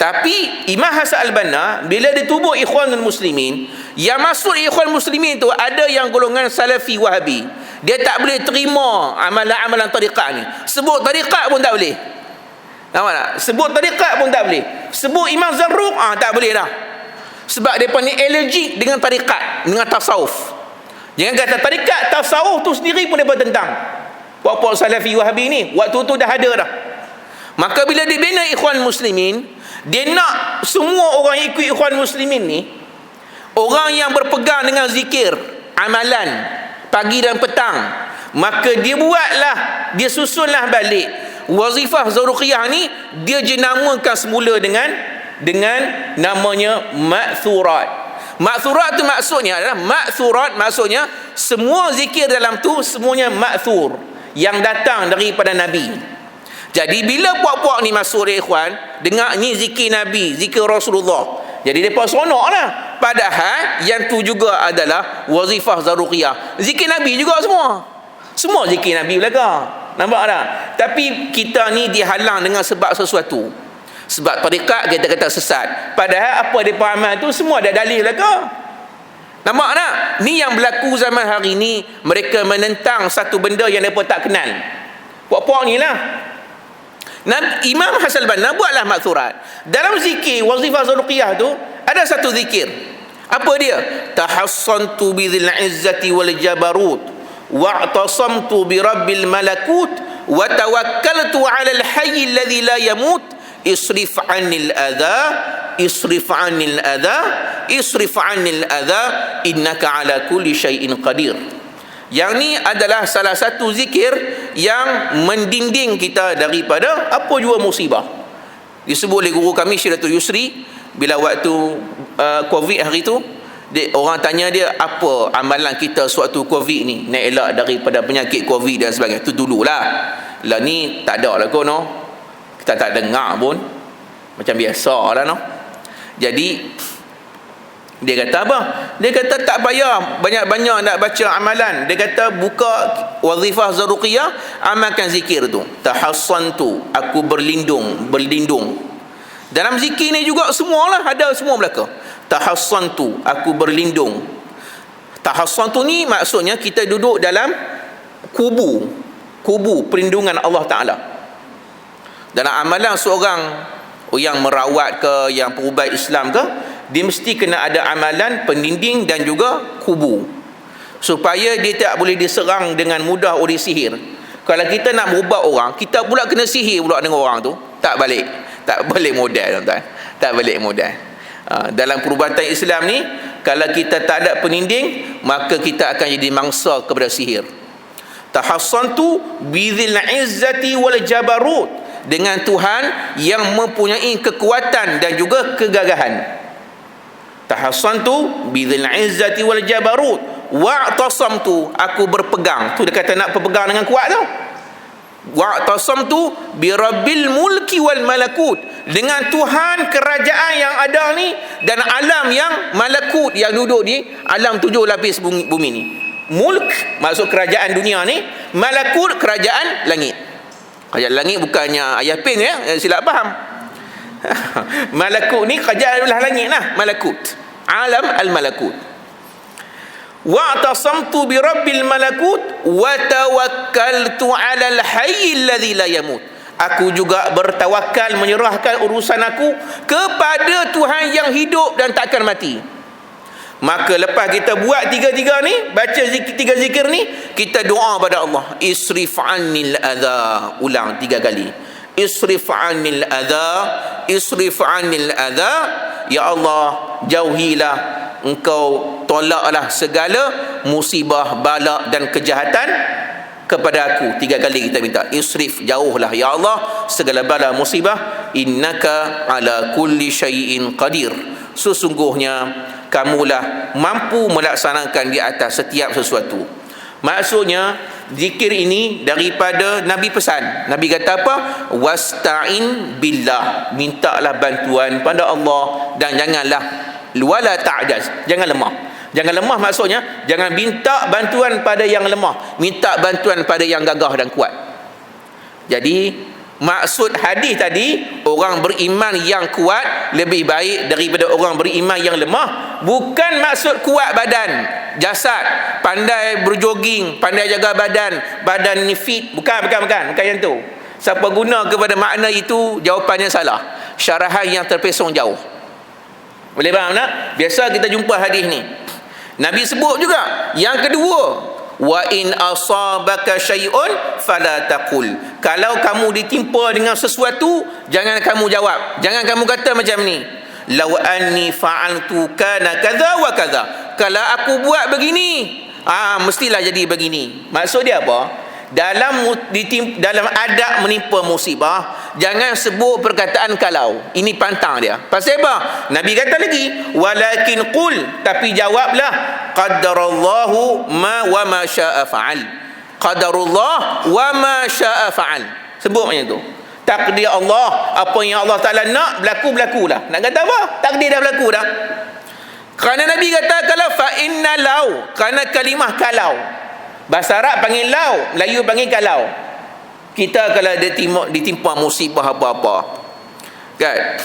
Tapi Imam Hasan Al-Banna bila dia tubuh Ikhwanul Muslimin, yang masuk Ikhwan Muslimin tu ada yang golongan Salafi Wahabi. Dia tak boleh terima amalan-amalan tariqat ni. Sebut tariqat pun tak boleh. Nampak tak? Sebut tariqat pun tak boleh. Sebut Imam Zarruq tak boleh dah. Sebab mereka ni allergic dengan tariqat, dengan tasawuf. Jangan kata tariqat, tasawuf tu sendiri pun mereka tentang. Puak-puak Salafi Wahabi ni waktu tu dah ada dah. Maka bila dia bina Ikhwan Muslimin, dia nak semua orang yang ikut Ikhwan Muslimin ni orang yang berpegang dengan zikir, amalan pagi dan petang. Maka dia buatlah, dia susunlah balik wazifah Zaruqiyah ni, dia jenamakan semula dengan namanya ma'thurat. Ma'thurat tu maksudnya adalah, ma'thurat maksudnya semua zikir dalam tu semuanya ma'thur, yang datang daripada Nabi. Jadi bila puak-puak ni masuk dia ikhwan, dengar ni zikir Nabi, zikir Rasulullah, jadi mereka seronok lah. Padahal yang tu juga adalah wazifah Zaruqiyah, zikir Nabi juga semua zikir Nabi belaka. Nampak tak? Tapi kita ni dihalang dengan sebab sesuatu. Sebab tariqat kita kata sesat. Padahal apa dia amal tu semua ada dalil belaka. Nampak tak? Ni yang berlaku zaman hari ni. Mereka menentang satu benda yang mereka tak kenal. Puak-puak ni lah. Imam Hasan Al-Banna buatlah maksurat. Dalam zikir wazifah Zaruqiyah tu ada satu zikir. Apa dia? Tahassantu bidzil izzati wal jabarut wa'tasamtu bi rabbil malakut wa tawakkaltu 'alal hayy alladhi la yamut isrif 'anil adha isrif 'anil adha isrif 'anil adha innaka 'ala kulli syai'in qadir. Yang ni adalah salah satu zikir yang mendinding kita daripada apa jua musibah. Disebut oleh guru kami Syiratul Yusri, bila waktu Covid hari tu, orang tanya dia, apa amalan kita sewaktu Covid ni nak elak daripada penyakit Covid dan sebagainya. Itu dululah. Lah ni tak ada lah kono. Kita tak dengar pun. Macam biasa lah no. Jadi dia kata apa? Dia kata tak payah banyak-banyak nak baca amalan. Dia kata buka wazifah Zaruqiyah, amalkan zikir tu. Tahassantu, aku berlindung. Dalam zikir ni juga semualah ada semua belaka. Tahassantu, aku berlindung. Tahassantu ni maksudnya kita duduk dalam kubu perlindungan Allah Ta'ala. Dalam amalan seorang yang merawat ke, yang perubat Islam ke, dia mesti kena ada amalan pendinding dan juga kubu, supaya dia tak boleh diserang dengan mudah oleh sihir. Kalau kita nak berubat orang, kita pula kena sihir pula dengan orang tu, tak boleh modal tuan-tuan. Tak boleh modal. Dalam perubatan Islam ni, kalau kita tak ada peninding, maka kita akan jadi mangsa kepada sihir. Tahassantu bidzil izzati wal jabarut, dengan Tuhan yang mempunyai kekuatan dan juga kegagahan. Tahassantu bidzil izzati wal jabarut wa'tasamtu, aku berpegang. Tu dia kata nak berpegang dengan kuat tu. Wa'tasamtu bi rabbil mulki wal malakut, dengan Tuhan kerajaan yang ada ni dan alam yang malakut, yang duduk di alam 7 lapis bumi ni. Mulk maksud kerajaan dunia ni, malakut kerajaan langit. Kerajaan langit bukannya ayah pen ya, silap faham. Malakut ni kerajaan belah langit lah, malakut, alam al-malakut. Wa'tasamtu bi rabbil malakut wa tawakkaltu 'alal hayy alladhi la yamut, aku juga bertawakal, menyerahkan urusan aku kepada Tuhan yang hidup dan takkan mati. Maka lepas kita buat tiga-tiga ni, baca tiga zikir ni, kita doa pada Allah, isrif 'anil adha, ulang 3 kali. Isrif 'anil adha, isrif 'anil adha, ya Allah jauhilah, engkau tolaklah segala musibah, bala dan kejahatan kepada aku. 3 kali kita minta, isrif, jauhlah ya Allah segala bala musibah, innaka ala kulli syai'in qadir, sesungguhnya kamulah mampu melaksanakan di atas setiap sesuatu. Maksudnya zikir ini daripada Nabi pesan. Nabi kata apa? Wasta'in billah, mintalah bantuan pada Allah, dan janganlah wala ta'jaz, jangan lemah. Jangan lemah maksudnya jangan minta bantuan pada yang lemah, minta bantuan pada yang gagah dan kuat. Jadi maksud hadis tadi, orang beriman yang kuat lebih baik daripada orang beriman yang lemah. Bukan maksud kuat badan, jasad, pandai berjoging, pandai jaga badan ni fit. Bukan yang tu. Siapa guna kepada makna itu, jawapannya salah, syarahan yang terpesong jauh. Boleh faham tak? Biasa kita jumpa hadis ni, Nabi sebut juga yang kedua, wa in asabaka syai'un fala taqul, kalau kamu ditimpa dengan sesuatu, jangan kamu jawab, jangan kamu kata macam ni, law anni fa'altu kana kadza wa kadza, kalau aku buat begini, mestilah jadi begini. Maksud dia apa? Dalam adab menimpa musibah, jangan sebut perkataan kalau. Ini pantang dia. Pasal apa? Nabi kata lagi, walakin qul, tapi jawablah, qadarallahu ma wa ma syaa fa'al. Qadarullah wa ma syaa fa'al. Sebut macam tu. Takdir Allah, apa yang Allah Taala nak berlaku-berlakulah. Nak kata apa? Takdir dah berlaku dah. Kerana Nabi kata kalau fa inna lau, kerana kalimah kalau, bahasa Arab panggil lau, Melayu panggil kalau. Kita kalau ditimpa musibah apa-apa, kan,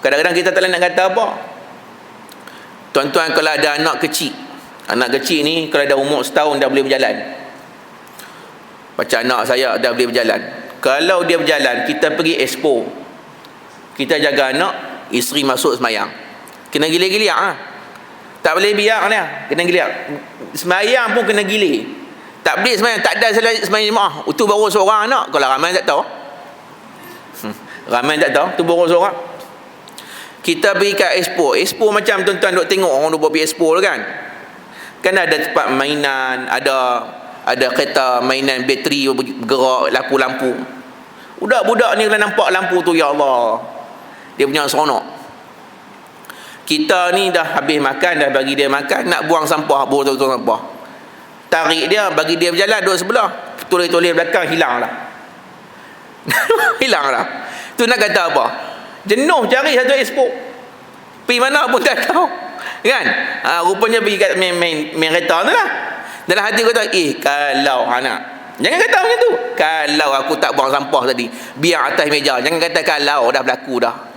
kadang-kadang kita tak nak kata apa. Tuan-tuan, kalau ada anak kecil ni kalau dah umur setahun dah boleh berjalan, macam anak saya dah boleh berjalan, kalau dia berjalan, kita pergi expo, kita jaga anak, isteri masuk semayang, kena gilir-gilir tak boleh biar dia, kena gilir. Semayang pun kena gilir. Tak boleh semayang, tak ada semayang jemaah. Itu baru seorang anak. Kalau ramai tak tahu. Ramai tak tahu, itu baru seorang. Kita pergi kat expo. Expo macam tuan-tuan duk tengok orang duk pergi expo tu kan. Kan ada tempat mainan, ada kereta mainan bateri bergerak, lampu-lampu. Budak-budak ni kalau nampak lampu tu, ya Allah, dia punya seronok. Kita ni dah habis makan, dah bagi dia makan, nak buang sampah, buang sampah. Tarik dia, bagi dia berjalan duduk sebelah, toleh-toleh belakang, hilang lah. Hilang lah. Tu nak kata apa? Jenuh cari satu expo, pergi mana pun tak tahu, kan? Rupanya pergi kat main kereta tu lah. Dalam hati kata, kalau anak, jangan kata macam tu. Kalau aku tak buang sampah tadi, biar atas meja. Jangan kata kalau, dah berlaku dah.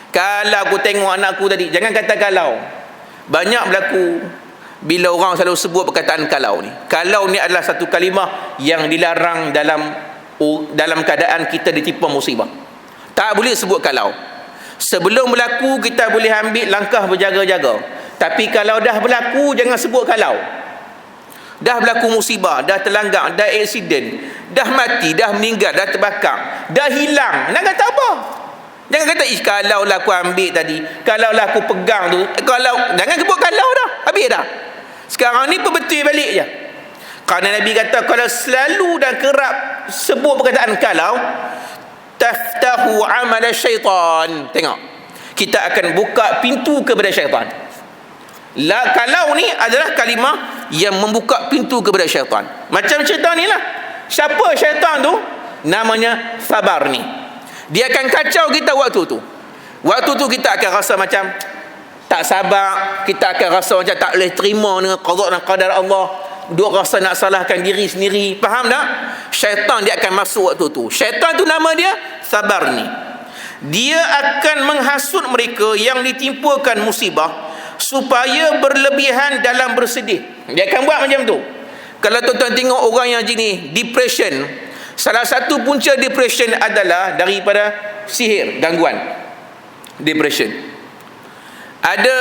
Kalau aku tengok anakku tadi, jangan kata kalau. Banyak berlaku bila orang selalu sebut perkataan kalau ni. Kalau ni adalah satu kalimah yang dilarang dalam keadaan kita ditimpa musibah. Tak boleh sebut kalau. Sebelum berlaku kita boleh ambil langkah berjaga-jaga. Tapi kalau dah berlaku, jangan sebut kalau. Dah berlaku musibah, dah terlanggar, dah aksiden, dah mati, dah meninggal, dah terbakar, dah hilang, nak kata apa? Jangan kata kalau lah aku ambil tadi, kalau lah aku pegang tu, jangan sebut kalau dah, habis dah. Sekarang ni perbetul balik je. Kerana Nabi kata kalau selalu dan kerap sebut perkataan kalau, taftahu amal syaitan. Tengok, kita akan buka pintu kepada syaitan. Kalau ni adalah kalimah yang membuka pintu kepada syaitan. Macam syaitan ni lah. Siapa syaitan tu? Namanya sabar ni. Dia akan kacau kita waktu tu. Waktu tu kita akan rasa macam tak sabar, kita akan rasa macam tak boleh terima dengan qada dan qadar Allah, duk rasa nak salahkan diri sendiri. Faham tak? Syaitan dia akan masuk waktu tu. Syaitan tu nama dia sabar ni. Dia akan menghasut mereka yang ditimpakan musibah supaya berlebihan dalam bersedih. Dia akan buat macam tu. Kalau tuan-tuan tengok orang yang jenis depression, salah satu punca depression adalah daripada sihir, gangguan depression. Ada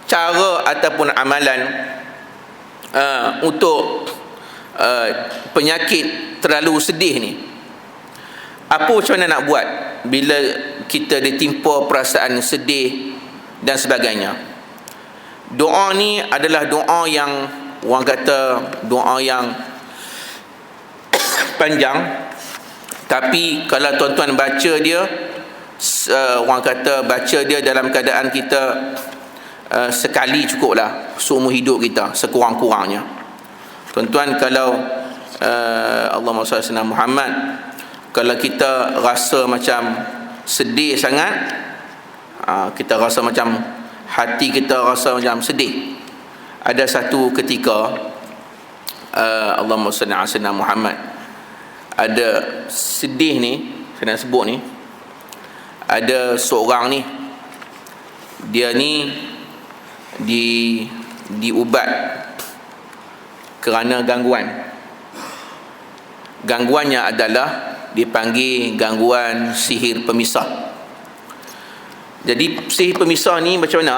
cara ataupun amalan untuk penyakit terlalu sedih ni. Apa macam mana nak buat bila kita ditimpa perasaan sedih dan sebagainya? Doa ni adalah doa yang orang kata doa yang panjang, tapi kalau tuan-tuan baca dia, orang kata baca dia dalam keadaan kita sekali cukuplah seumur hidup kita sekurang-kurangnya. Tuan-tuan, kalau Allahumma salli ala Muhammad, kalau kita rasa macam sedih sangat, kita rasa macam hati kita rasa macam sedih, ada satu ketika Allahumma salli ala Muhammad, ada sedih ni, saya nak sebut ni, ada seorang ni, dia ni diubat kerana gangguannya adalah dipanggil gangguan sihir pemisah. Jadi sihir pemisah ni macam mana?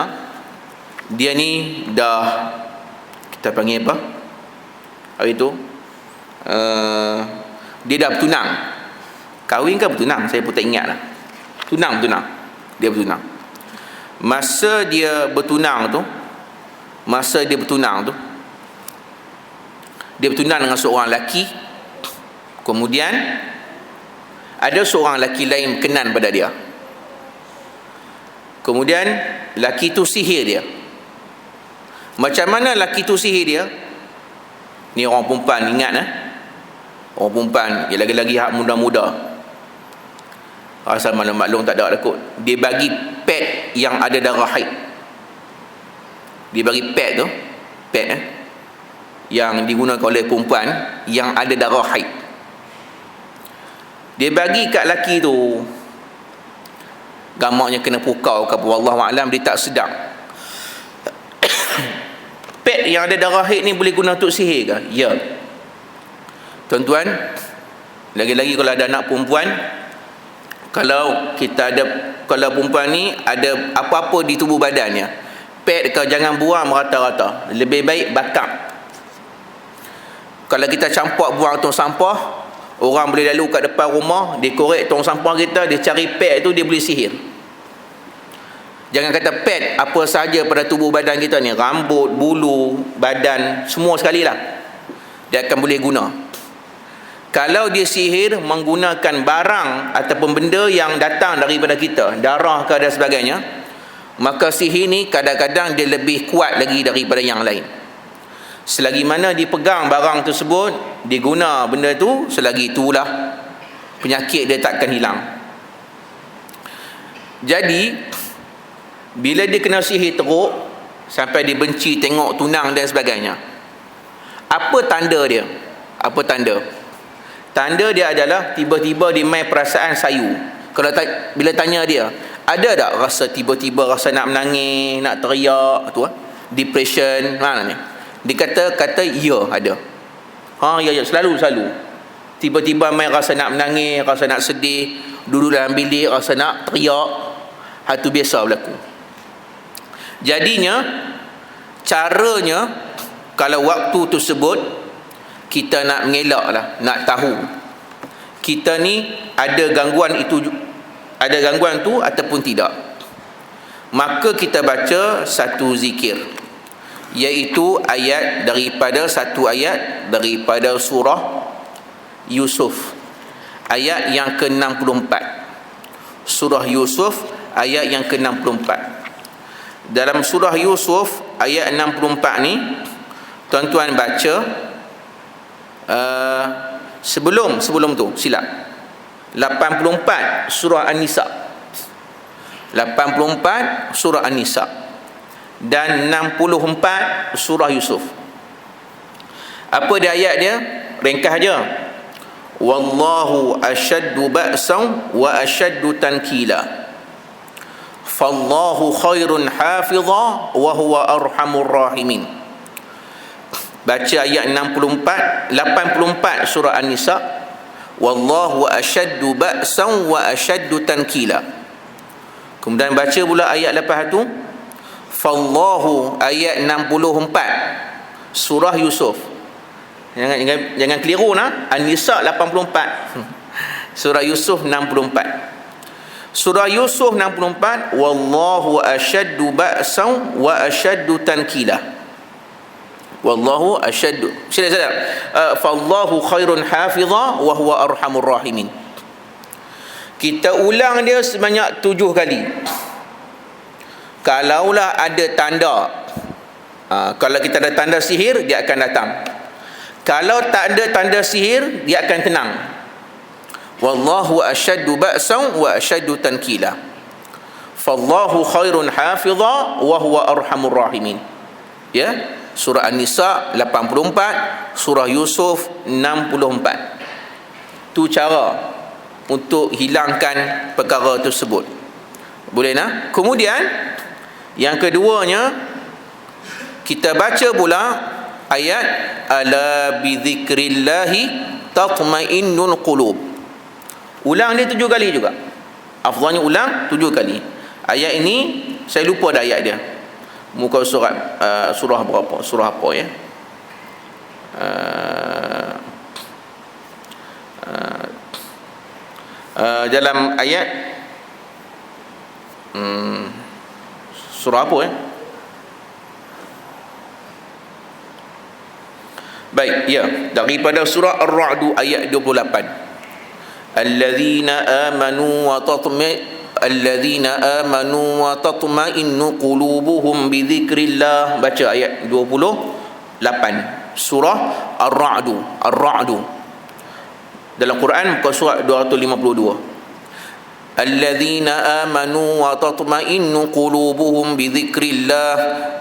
Dia ni dah, kita panggil apa hari tu, dia dah bertunang. Kahwin ke bertunang, saya pun tak ingat lah. Tunang. Dia bertunang. Masa dia bertunang tu, dia bertunang dengan seorang lelaki. Kemudian ada seorang lelaki lain berkenan pada dia. Kemudian lelaki tu sihir dia. Macam mana lelaki tu sihir dia? Ni orang perempuan, ingat orang perempuan, dia lagi-lagi hak muda-muda. Asal maklum tak ada kot. Dia bagi pad yang ada darah haid. Dia bagi pad tu, yang digunakan oleh perempuan yang ada darah haid. Dia bagi kat lelaki tu. Gamaknya kena pukau ke apa, wallahu a'lam, dia tak sedar. Pad yang ada darah haid ni boleh guna untuk sihir ke? Ya. Tuan-tuan, lagi-lagi kalau ada anak perempuan, kalau perempuan ni ada apa-apa di tubuh badannya, pad ke jangan buang merata-rata, lebih baik bakar. Kalau kita campak buang tong sampah, orang boleh lalu kat depan rumah, dia korek tong sampah kita, dia cari pad tu, dia boleh sihir. Jangan kata pad apa sahaja pada tubuh badan kita ni, rambut, bulu, badan, semua sekali lah, dia akan boleh guna. Kalau dia sihir menggunakan barang ataupun benda yang datang daripada kita, darah ke dan sebagainya, maka sihir ni kadang-kadang dia lebih kuat lagi daripada yang lain. Selagi mana dipegang barang tersebut, diguna benda tu, selagi itulah penyakit dia takkan hilang. Jadi bila dia kena sihir teruk sampai dia benci tengok tunang dan sebagainya, apa tanda dia? Tanda dia adalah tiba-tiba dia main perasaan sayu. Kalau bila tanya dia, ada tak rasa tiba-tiba rasa nak menangis, nak teriak tu, depression mana ni? Dia kata ya ada. Ya selalu. Tiba-tiba main rasa nak menangis, rasa nak sedih, duduk dalam bilik rasa nak teriak. Hal tu biasa berlaku. Jadinya caranya, kalau waktu tersebut kita nak mengelak lah, nak tahu kita ni ada gangguan tu ataupun tidak, maka kita baca satu zikir, iaitu satu ayat daripada surah Yusuf, ayat yang ke-64. Surah Yusuf ayat yang ke-64. Dalam surah Yusuf ayat 64 ni, tuan-tuan baca sebelum tu silap 84 surah An-Nisa, 84 surah An-Nisa dan 64 surah Yusuf. Apa dia ayat dia? Ringkas aja. Wallahu ashaddu ba'san wa ashaddu tankila, fallahu khairun hafidha wa huwa arhamur rahimin. Baca ayat 84 surah An-Nisa. Wallahu ashaddu ba'san wa ashaddu tankila. Kemudian baca pula ayat lepas tu, fallahu, ayat 64 surah Yusuf. Jangan keliru nah. An-Nisa 84, surah Yusuf 64. Surah Yusuf 64, wallahu ashaddu ba'san wa ashaddu tankila. Wallahu asyaddu. Sila. Fallahu khairun hafiza wa huwa arhamur rahimin. Kita ulang dia sebanyak 7 kali. Kalaulah ada tanda, kalau kita ada tanda sihir, dia akan datang. Kalau tak ada tanda sihir, dia akan tenang. Wallahu asyaddu ba'san wa asyaddu tankila. Fallahu khairun hafiza wa huwa arhamur rahimin. Ya, surah An-Nisa 84, surah Yusuf 64. Tu cara untuk hilangkan perkara tersebut. Boleh nak? Kemudian yang keduanya, kita baca pula ayat ala bidzikrillahi tatmainnul qulub. Ulang dia 7 kali juga. Afdalnya ulang 7 kali. Ayat ini saya lupa dah ayat dia. Muka surat surah berapa? Surah apa ya? Dalam ayat surah apa ya? Baik, ya, daripada surah Ar-Ra'd ayat 28. Alladzina amanu wa tatma'innu qulubuhum bi dzikrillah. Baca ayat 28 surah Ar-Ra'd. Dalam Quran muka surat 252. Alladzina amanu wa tatma'innu qulubuhum bi dzikrillah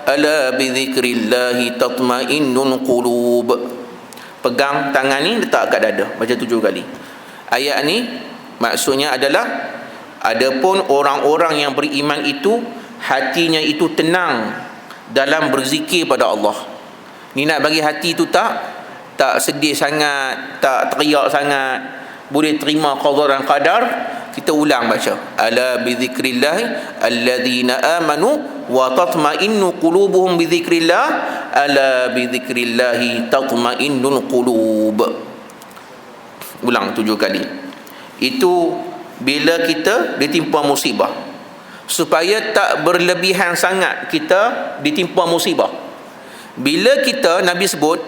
ala bi dzikrillah tatma'innul qulub. Pegang tangan ni, letak kat dada, baca 7 kali. Ayat ni maksudnya adalah adapun orang-orang yang beriman itu hatinya itu tenang dalam berzikir pada Allah. Ni nak bagi hati tu tak sedih sangat, tak teriak sangat, boleh terima qada dan qadar. Kita ulang baca ala bi dzikrillah alladzina amanu wa tatma'innu qulubuhum bi dzikrillah ala bi dzikrillah tatma'innul qulub. Ulang 7 kali. Itu bila kita ditimpa musibah, supaya tak berlebihan sangat kita ditimpa musibah. Bila kita, Nabi sebut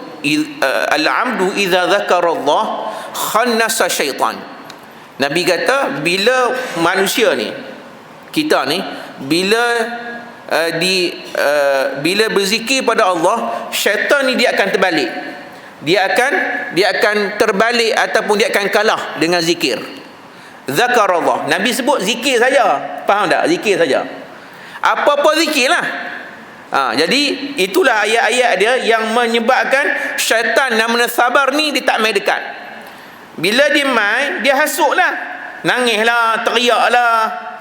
al-'abdu idza dzakarallah khannasa syaitan. Nabi kata bila manusia ni, kita ni, bila berzikir pada Allah, syaitan ni dia akan terbalik. Dia akan terbalik ataupun dia akan kalah dengan zikir. Zakarallah. Nabi sebut zikir saja. Faham tak? Zikir saja. Apa-apa zikirlah. Jadi itulah ayat-ayat dia yang menyebabkan syaitan namanya sabar ni dia tak main dekat. Bila dia main, dia hasuklah, nangislah, teriaklah.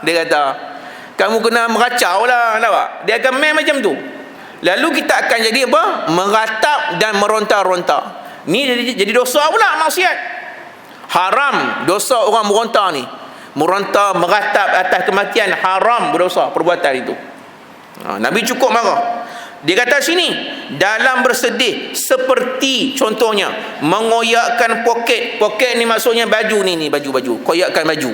Dia kata kamu kena meracau lah, nampak? Dia akan main macam tu. Lalu kita akan jadi apa? Meratap dan meronta-ronta. Ni jadi dosa pula, maksiat. Haram dosa orang meronta ni. Meronta, meratap atas kematian, haram berdosa perbuatan itu. Nabi cukup marah. Dia kata sini, dalam bersedih seperti contohnya mengoyakkan poket. Poket ni maksudnya baju ni baju. Koyakkan baju.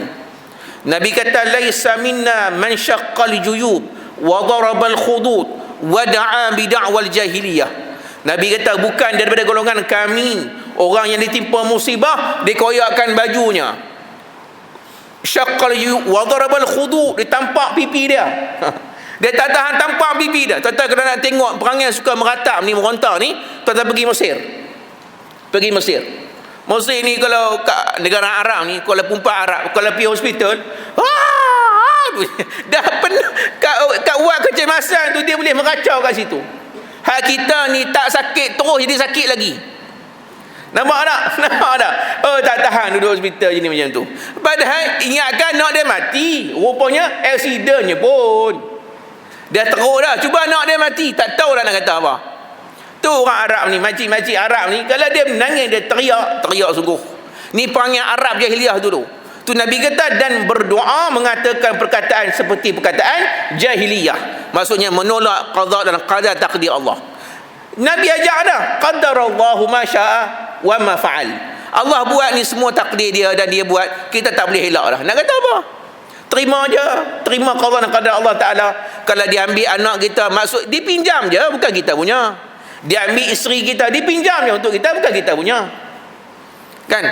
Nabi kata laisa minna man syaqqal juyub wa darabal khudud wa da'a bi da'wal jahiliyah. Nabi kata bukan daripada golongan kami orang yang ditimpa musibah dikoyakkan bajunya. Syaqqal juyub wa darabal khudud, ditampak pipi dia. Dia tak tahan tampak pipi dah. Tuan-tuan kalau nak tengok perangai suka meratap ni, meronta ni, tuan-tuan pergi Mesir. Mesir ni kalau kat negara Arab ni, Kuala Lumpur Arab, kalau pergi hospital, dah penuh kat wad kecemasan tu, dia boleh meracau kat situ. Hak kita ni tak sakit terus jadi sakit lagi. Nampak tak? Oh, tak tahan duduk hospital je ni macam tu. Padahal ingatkan nak dia mati, rupanya accidentnya pun. Dia teruk dah, cuba anak dia mati, tak tahu dah nak kata apa. Tu orang Arab ni, makcik-makcik Arab ni, kalau dia menangis, dia teriak sungguh. Ni panggil Arab jahiliyah dulu. Tu Nabi kata, dan berdoa mengatakan perkataan seperti perkataan jahiliyah. Maksudnya menolak qada dan qadar takdir Allah. Nabi ajak dah, qadarallahu ma syaa wa ma fa'al. Allah buat ni semua takdir dia dan dia buat, kita tak boleh elak dah. Nak kata apa? Terima je, terima qada dan qadar Allah Ta'ala. Kalau dia ambil anak kita, maksud dipinjam je, bukan kita punya. Dia ambil isteri kita, dia pinjam je untuk kita, bukan kita punya. Kan?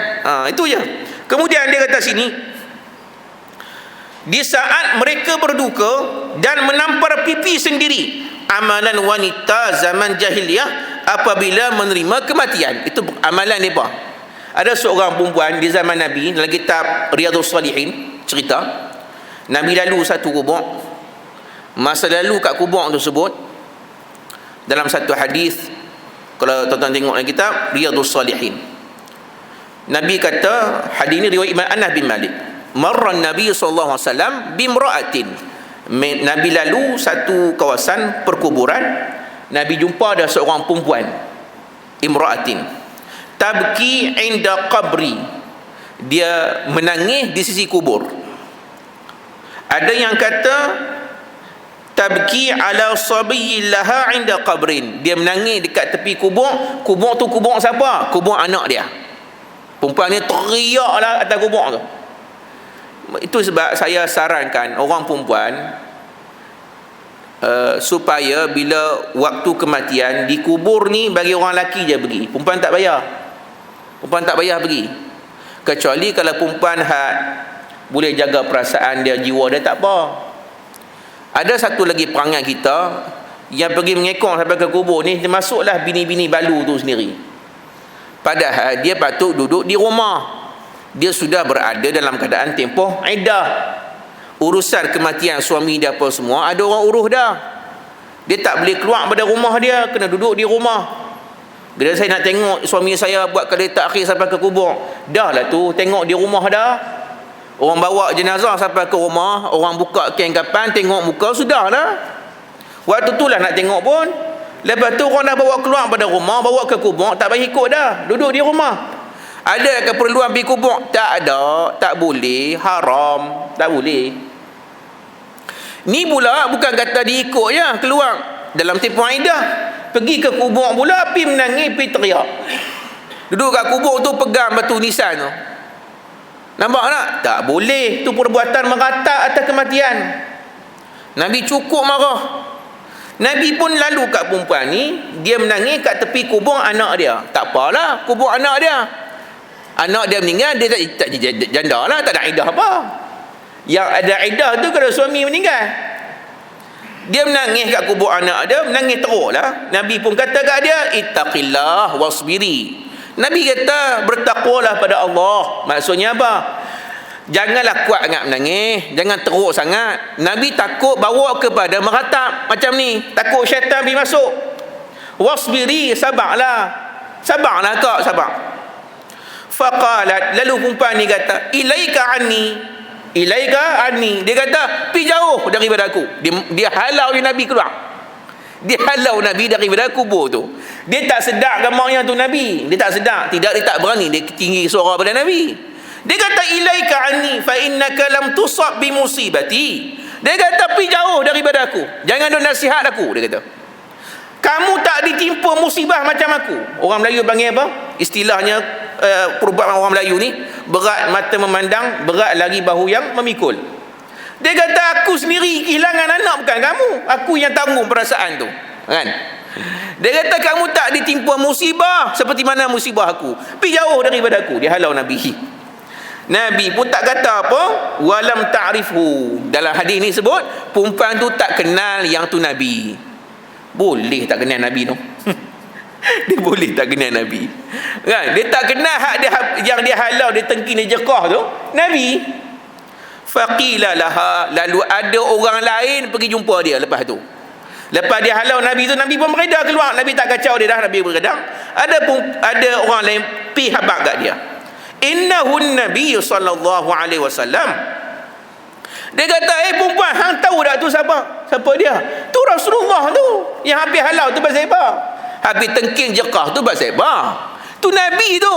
Itu je. Kemudian dia kata sini, di saat mereka berduka dan menampar pipi sendiri, amalan wanita zaman jahiliyah apabila menerima kematian. Itu amalan mereka. Ada seorang perempuan di zaman Nabi, dalam kitab Riyadhus Salihin cerita, Nabi lalu satu kubur. Masa lalu kat kubur tersebut, dalam satu hadis, kalau tuan-tuan tengok dalam kitab Riyadhus Salihin, Nabi kata, hadis ini riwayat Imam Anas bin Malik, marra Nabi sallallahu alaihi wasallam bimra'atin. Nabi lalu satu kawasan perkuburan, Nabi jumpa ada seorang perempuan, imra'atin, tabki inda qabri, dia menangis di sisi kubur. Ada yang kata tabki ala sabiyillaha inda qabrin, dia menangis dekat tepi kubur. Kubur tu kubur siapa? Kubur anak dia. Perempuan ni teriaklah atas kubur tu. Itu sebab saya sarankan orang perempuan supaya bila waktu kematian dikubur ni, bagi orang lelaki je pergi. Perempuan tak payah. Perempuan tak payah pergi. Kecuali kalau perempuan boleh jaga perasaan dia, jiwa dia, tak apa. Ada satu lagi perangai kita yang pergi mengekor sampai ke kubur ni, termasuklah bini-bini balu tu sendiri. Padahal dia patut duduk di rumah. Dia sudah berada dalam keadaan tempoh iddah. Urusan kematian suami dia apa semua ada orang urus dah. Dia tak boleh keluar pada rumah dia, kena duduk di rumah. Bila saya nak tengok suami saya buat kereta akhir sampai ke kubur, dah lah tu, tengok di rumah dah. Orang bawa jenazah sampai ke rumah, orang buka kain kapan, tengok muka, sudah lah. Waktu tu lah nak tengok pun. Lepas tu orang dah bawa keluar pada rumah, bawa ke kubur, tak payah ikut dah, duduk di rumah. Ada keperluan pergi kubur? Tak ada, tak boleh, haram, tak boleh. Ni pula bukan kata diikut je, keluar dalam tempoh iddah, pergi ke kubur pula, pergi menangis, pergi teriak. Duduk kat kubur tu pegang batu nisan tu. Nampak tak? Tak boleh. Tu perbuatan meratak atas kematian. Nabi cukup marah. Nabi pun lalu kat perempuan ni, dia menangis kat tepi kubur anak dia. Tak apalah, kubur anak dia. Anak dia meninggal, dia tak janda lah, tak ada iddah apa. Yang ada iddah tu kalau suami meninggal. Dia menangis kat kubur anak dia, menangis teruk lah. Nabi pun kata kat dia, ittaqillah wasbiri. Nabi kata, bertakwalah pada Allah. Maksudnya apa? Janganlah kuat sangat menangis, jangan teruk sangat. Nabi takut bawa kepada meratap macam ni, takut syaitan pergi masuk. Wasbiri, sabarlah. Sabarlah kak, sabar. Faqalat, lalu perempuan ni kata, ilaika anni. Ilaika anni. Dia kata, pergi jauh daripada aku. Dia halau Nabi keluar. Dia halau Nabi daripada kubur tu. Dia tak sedar gambarnya tu Nabi. Dia tak sedar. Tidak, dia tak berani. Dia tinggi suara pada Nabi. Dia kata, ilaika anni fa innaka lam tusab bi musibati. Dia kata, pergi jauh daripada aku. Jangan duk nasihat aku, dia kata. Kamu tak ditimpa musibah macam aku. Orang Melayu panggil apa? Istilahnya perbuatan orang Melayu ni, berat mata memandang, berat lagi bahu yang memikul. Dia kata, aku sendiri kehilangan anak, bukan kamu. Aku yang tanggung perasaan tu. Kan? Dia kata, kamu tak ditimpa musibah seperti mana musibah aku. Pergi jauh daripada aku. Dia halau Nabi. Nabi pun tak kata apa, walam ta'rifhu. Dalam hadis ni sebut, perempuan tu tak kenal yang tu Nabi. Boleh tak kenal Nabi tu? Dia boleh tak kenal Nabi? Kan? Dia tak kenal hak dia, yang dia halau, dia tengking, dia jekah tu Nabi. Faqila laha, lalu ada orang lain pergi jumpa dia lepas tu. Lepas dia halau Nabi tu, Nabi pun beredar keluar. Nabi tak kacau dia dah, Nabi beredar. Ada orang lain pergi habaq kat dia. Innahu Nabi sallallahu alaihi wasallam. Dia kata, perempuan, hang tahu tak tu siapa? Siapa dia? Tu Rasulullah tu. Yang habis halau tu pasal apa? Habis tengking jekah tu pasal apa? Tu Nabi tu.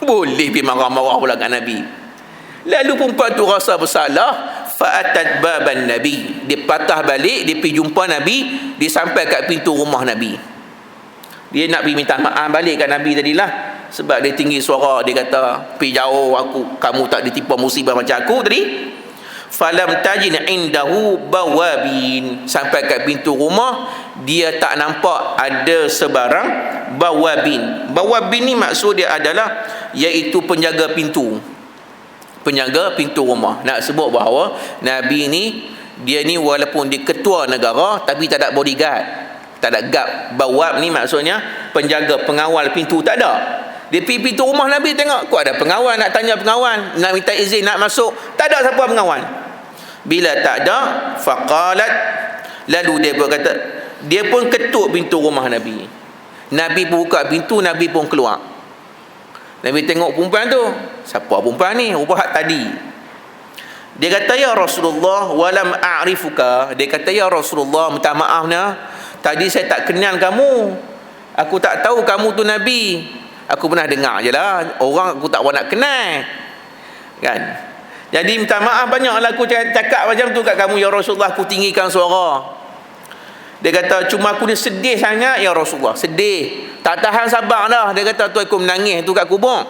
Boleh pergi marah-marah pula kat Nabi. Lalu perempuan tu rasa bersalah, fa'atat baban Nabi. Dia patah balik, dia pergi jumpa Nabi, dia sampai kat pintu rumah Nabi. Dia nak pergi minta maaf balik kat Nabi tadilah. Sebab dia tinggi suara, dia kata, pergi jauh aku, kamu tak ditimpa musibah macam aku tadi. falam tajid indahu bawabin, sampai kat pintu rumah dia tak nampak ada sebarang bawabin. Bawabin ni maksud dia adalah iaitu penjaga pintu rumah. Nak sebut bahawa Nabi ni, dia ni walaupun dia ketua negara tapi tak ada bodyguard, tak ada guard. Bawab ni maksudnya penjaga, pengawal pintu, tak ada. Dia pergi pintu rumah Nabi, tengok kok ada pengawal, nak tanya pengawal, nak minta izin nak masuk, tak ada siapa pengawal. Bila tak ada, faqalat, lalu dia pun kata, dia pun ketuk pintu rumah Nabi. Nabi pun buka pintu, Nabi pun keluar. Nabi tengok perempuan tu, siapa perempuan ni? Rupa hak tadi. Dia kata, ya Rasulullah, walam a'rifuka. Dia kata, ya Rasulullah, minta maaf nah, tadi saya tak kenal kamu, aku tak tahu kamu tu Nabi. Aku pernah dengar je lah, orang aku tak nak kenal kan. Jadi minta maaf banyaklah aku cakap macam tu kat kamu ya Rasulullah, aku tinggikan suara. Dia kata, cuma aku ni sedih sangat ya Rasulullah, sedih, tak tahan sabar dah. Dia kata, tu aku menangis tu kat kubur.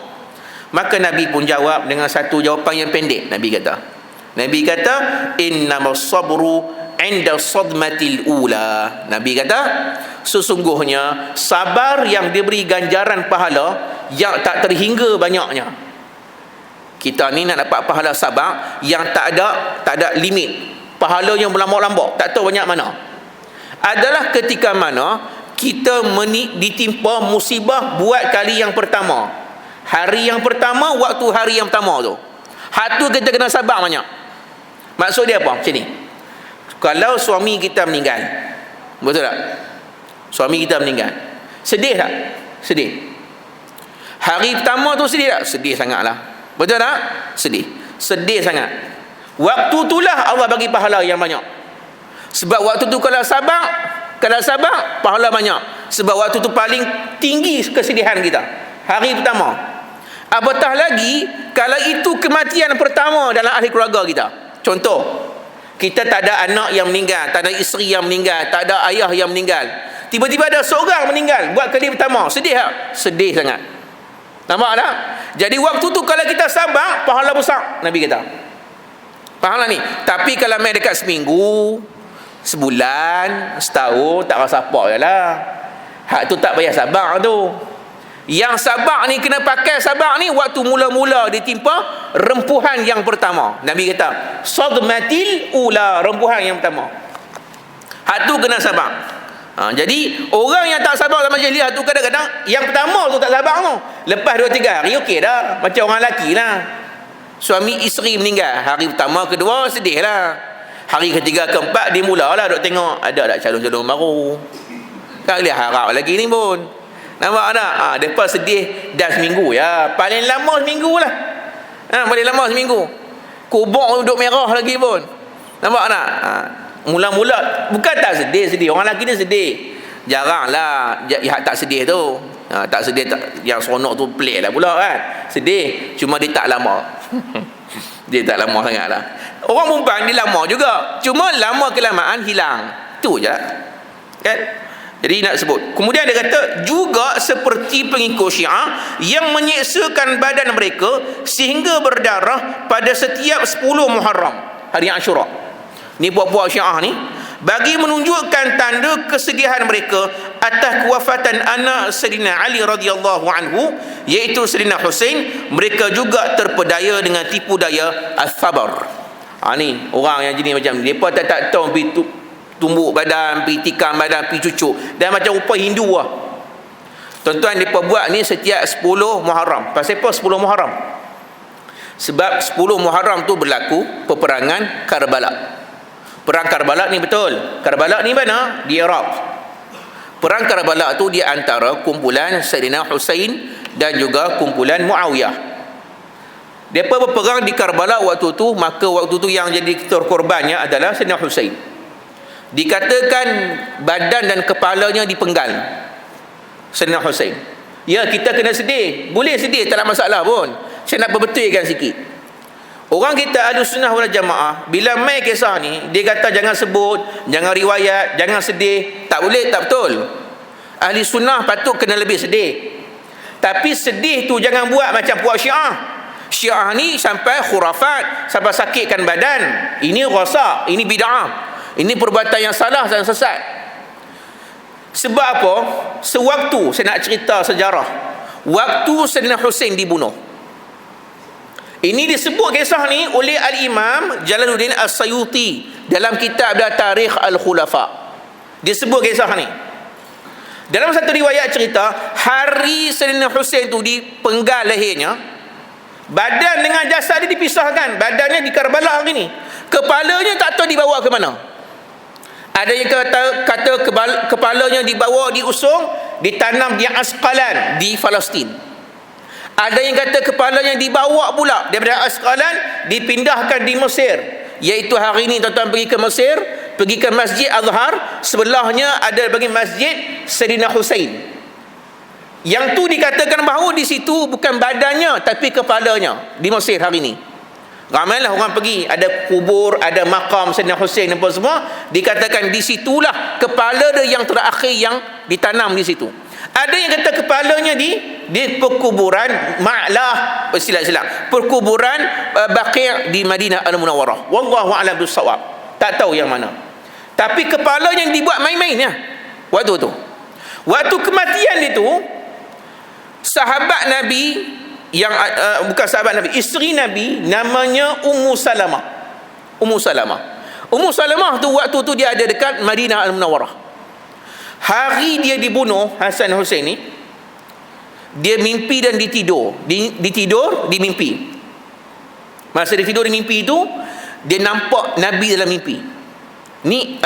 Maka Nabi pun jawab dengan satu jawapan yang pendek. Nabi kata innamas sabru inda sadmatil ula. Nabi kata, sesungguhnya sabar yang diberi ganjaran pahala yang tak terhingga banyaknya. Kita ni nak dapat pahala sabar yang tak ada limit, pahala yang berlambak-lambak, tak tahu banyak mana, adalah ketika mana kita ditimpa musibah buat kali yang pertama. Hari yang pertama, waktu hari yang pertama tu, hak tu kita kena sabar banyak. Maksud dia apa? Macam ni, kalau suami kita meninggal, betul tak? Suami kita meninggal, sedih tak? Sedih. Hari pertama tu sedih tak? Sedih sangatlah. Betul tak? Sedih sangat. Waktu itulah Allah bagi pahala yang banyak. Sebab waktu tu kalau sabar, pahala banyak. Sebab waktu tu paling tinggi kesedihan kita, hari pertama. Apatah lagi kalau itu kematian pertama dalam ahli keluarga kita. Contoh, kita tak ada anak yang meninggal, tak ada isteri yang meninggal, tak ada ayah yang meninggal, tiba-tiba ada seorang meninggal buat kali pertama, sedih tak? Sedih sangat. Nampak tak? Jadi waktu tu kalau kita sabar, pahala besar Nabi kata, pahala ni. Tapi kalau main dekat seminggu, sebulan, setahun, tak rasa apa je lah. Hak tu tak payah sabar tu. Yang sabar ni kena pakai sabar ni waktu mula-mula ditimpa rempuhan yang pertama. Nabi kata sadmatil ula, rempuhan yang pertama. Hak tu kena sabar. Jadi orang yang tak sabar sama jahiliah tu kadang-kadang yang pertama tu tak sabar tu, lepas 2-3 hari okey dah, macam orang lelaki lah. Suami isteri meninggal, hari pertama kedua sedih lah, hari ketiga keempat dia mulalah duk tengok ada tak calon-calon baru, tak boleh harap lagi ni pun. Nampak tak? Depa sedih dah seminggu ya, paling lama seminggu lah. Paling lama seminggu. Kubur duduk merah lagi pun. Nampak tak? Mula-mula bukan tak sedih, orang lelaki ni sedih. Jaranglah tak sedih tu. Tak sedih yang seronok tu pelik lah pula kan. Sedih, cuma dia tak lama. Dia tak lama sangat lah. Orang perempuan dia lama juga, cuma lama kelamaan hilang. Tu je kan. Jadi nak sebut, kemudian dia kata juga seperti pengikut Syiah yang menyeksakan badan mereka sehingga berdarah pada setiap 10 Muharram, hari Ashura. Ni puak-puak Syiah ni bagi menunjukkan tanda kesedihan mereka atas kewafatan anak Sayyidina Ali radhiyallahu anhu, iaitu Sayyidina Husain. Mereka juga terpedaya dengan tipu daya as-sabar. Ni orang yang jenis macam ni, depa tak tahu tumbuk badan, pergi tikam badan, pergi cucuk, dan macam rupa Hindu lah. Tuan-tuan, mereka buat ni setiap 10 Muharram. Pasal apa 10 Muharram? Sebab 10 Muharram tu berlaku peperangan Karbala. Perang Karbala ni betul, Karbala ni mana? Di Iraq. Perang Karbala tu dia antara kumpulan Sayyidina Husain dan juga kumpulan Muawiyah. Mereka berperang di Karbala waktu tu, maka waktu tu yang jadi terkorbannya adalah Sayyidina Husain. Dikatakan badan dan kepalanya dipenggal Sayyidina Husain. Ya, kita kena sedih, boleh sedih, tak ada masalah pun. Saya nak perbetulkan sikit. Orang kita Ahlussunnah wal Jamaah bila mai kisah ni, dia kata jangan sebut, jangan riwayat, jangan sedih. Tak boleh, tak betul. Ahli sunnah patut kena lebih sedih. Tapi sedih tu jangan buat macam puak Syiah. Syiah ni sampai khurafat, sampai sakitkan badan. Ini rosak, ini bid'ah, ini perbuatan yang salah dan sesat. Sebab apa? Sewaktu saya nak cerita sejarah, waktu Sayyidina Husain dibunuh, ini disebut kisah ni oleh Al-Imam Jalaluddin As-Sayuti dalam kitab Tarikh Al-Khulafa. Disebut kisah ni. Dalam satu riwayat cerita, hari Sayyidina Husain tu dipenggal lehernya, badan dengan jasad dia dipisahkan. Badannya di Karbala hari ni, kepalanya tak tahu dibawa ke mana. Ada yang kata kepalanya dibawa, diusung, ditanam di Asqalan di Palestin. Ada yang kata kepalanya dibawa pula daripada Asqalan dipindahkan di Mesir. Iaitu hari ini tuan-tuan pergi ke Mesir, pergi ke Masjid Azhar, sebelahnya ada bagi Masjid Sayyidina Husain. Yang tu dikatakan bahawa di situ bukan badannya tapi kepalanya di Mesir hari ini. Ramailah orang pergi, ada kubur, ada makam Sayyidina Husain apa semua, dikatakan di situlah kepala dia yang terakhir yang ditanam di situ. Ada yang kata kepalanya di perkuburan Ma'lah, silap perkuburan Baqi' di Madinah Al-Munawwarah. Wallahu a'lam bissawab. Tak tahu yang mana. Tapi kepalanya yang dibuat main-main ya waktu tu. Waktu kematian itu, sahabat Nabi yang bukan sahabat Nabi, isteri Nabi namanya Ummu Salamah. Ummu Salamah tu waktu tu dia ada dekat Madinah Al-Munawwarah. Hari dia dibunuh, Hasan Husain ni, dia mimpi dan ditidur. Ditidur, di mimpi. Masa dia tidur di mimpi itu, dia nampak Nabi dalam mimpi. Ni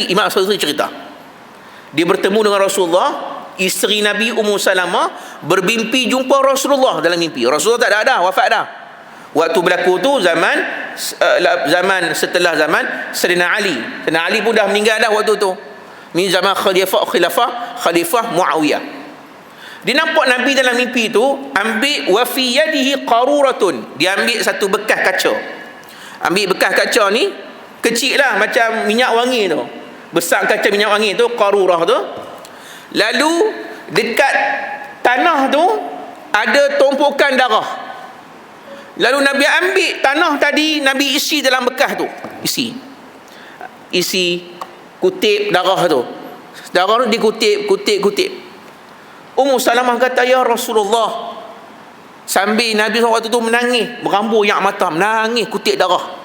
Imam As-Sayuti cerita. Dia bertemu dengan Rasulullah, isteri Nabi Ummu Salamah bermimpi jumpa Rasulullah dalam mimpi. Rasulullah tak ada, wafat dah. Waktu berlaku tu zaman setelah zaman Sayyidina Ali. Sayyidina Ali pun dah meninggal dah waktu tu. Ni zaman Khalifah Muawiyah. Dia nampak Nabi dalam mimpi tu ambil wa fi yadihi qaruratun. Dia ambil satu bekas kaca. Ambil bekas kaca ni kecil lah macam minyak wangi tu. Besar kaca minyak wangi tu, qarurah tu. Lalu dekat tanah tu ada tumpukan darah. Lalu Nabi ambil tanah tadi, Nabi isi dalam bekas tu. Isi kutip darah tu. Darah tu dikutip. Ummu Salamah kata, ya Rasulullah, sambil Nabi waktu tu menangis, berambur yang mata, menangis kutip darah.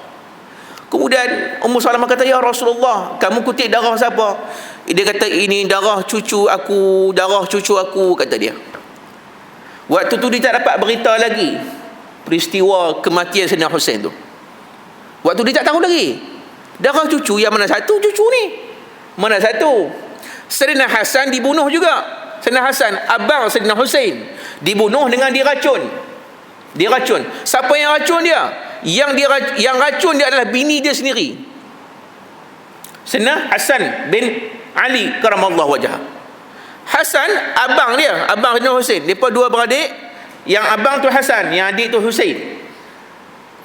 Kemudian Ummu Salamah kata, ya Rasulullah, kamu kutip darah siapa? Dia kata, ini darah cucu aku, kata dia. Waktu tu dia tak dapat berita lagi peristiwa kematian Sayyidina Husain tu. Waktu dia tak tahu lagi darah cucu yang mana satu cucu ni, mana satu. Sayyidina Hasan dibunuh juga. Sayyidina Hasan, abang Sayyidina Husain, dibunuh dengan diracun. Siapa yang racun dia? Yang racun dia adalah bini dia sendiri, Sayyidina Hasan bin Ali karamallahu wajhah. Hasan abang Sayyidina Husain. Mereka dua beradik. Yang abang tu Hasan, yang adik tu Husain.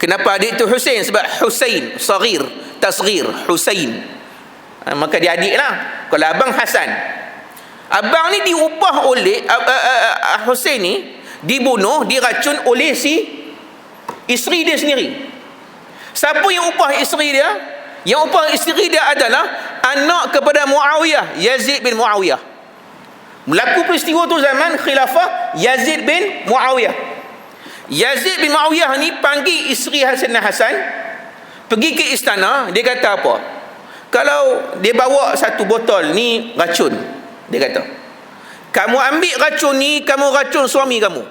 Kenapa adik tu Husain? Sebab Husain saghir, tasghir Husain, maka dia adik lah. Kalau abang Hasan, abang ni diupah oleh Husain ni, dibunuh, diracun oleh si isteri dia sendiri. Siapa yang upah isteri dia? Yang upah isteri dia adalah anak kepada Muawiyah, Yazid bin Muawiyah. Berlaku peristiwa tu zaman khilafah Yazid bin Muawiyah. Yazid bin Muawiyah ni panggil isteri Sayyidina Hasan pergi ke istana. Dia kata apa? Kalau dia bawa satu botol ni racun, dia kata, kamu ambil racun ni, kamu racun suami kamu.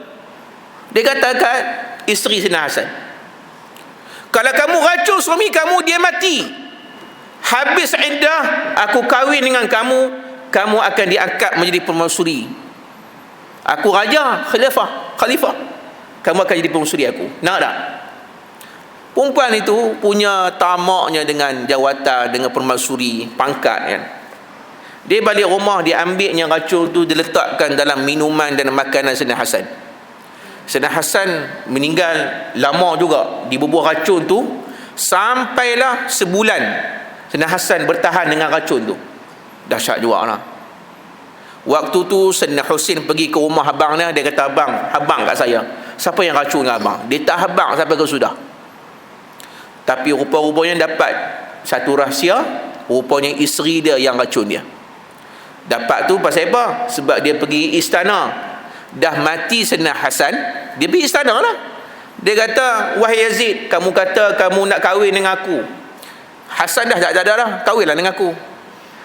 Dia kata kat isteri Sayyidina Hasan, kalau kamu racun suami kamu, dia mati. Habis iddah, aku kahwin dengan kamu, kamu akan diangkat menjadi permaisuri. Aku raja, khalifah, kamu akan jadi permaisuri aku. Nak tak? Perempuan itu punya tamaknya dengan jawatan, dengan permaisuri, pangkat kan. Dia balik rumah, dia ambilnya racun tu, diletakkan dalam minuman dan makanan Sayyidina Hasan. Sayyidina Hasan meninggal lama juga di bubuh racun tu, sampailah sebulan Sayyidina Hasan bertahan dengan racun tu. Dahsyat juga lah. Waktu tu Sayyidina Husain pergi ke rumah abang dia kata, abang kat siapa yang racun dengan abang. Dia tak habaq sampai ke sudah. Tapi rupa-rupanya dapat satu rahsia, rupanya isteri dia yang racun dia. Dapat tu pasal apa? Sebab dia pergi istana, dah mati Sayyidina Hasan, dia pergi istana lah. Dia kata, wahai Yazid, kamu kata kamu nak kahwin dengan aku. Hasan dah tak ada dah, kahwinlah dengan aku.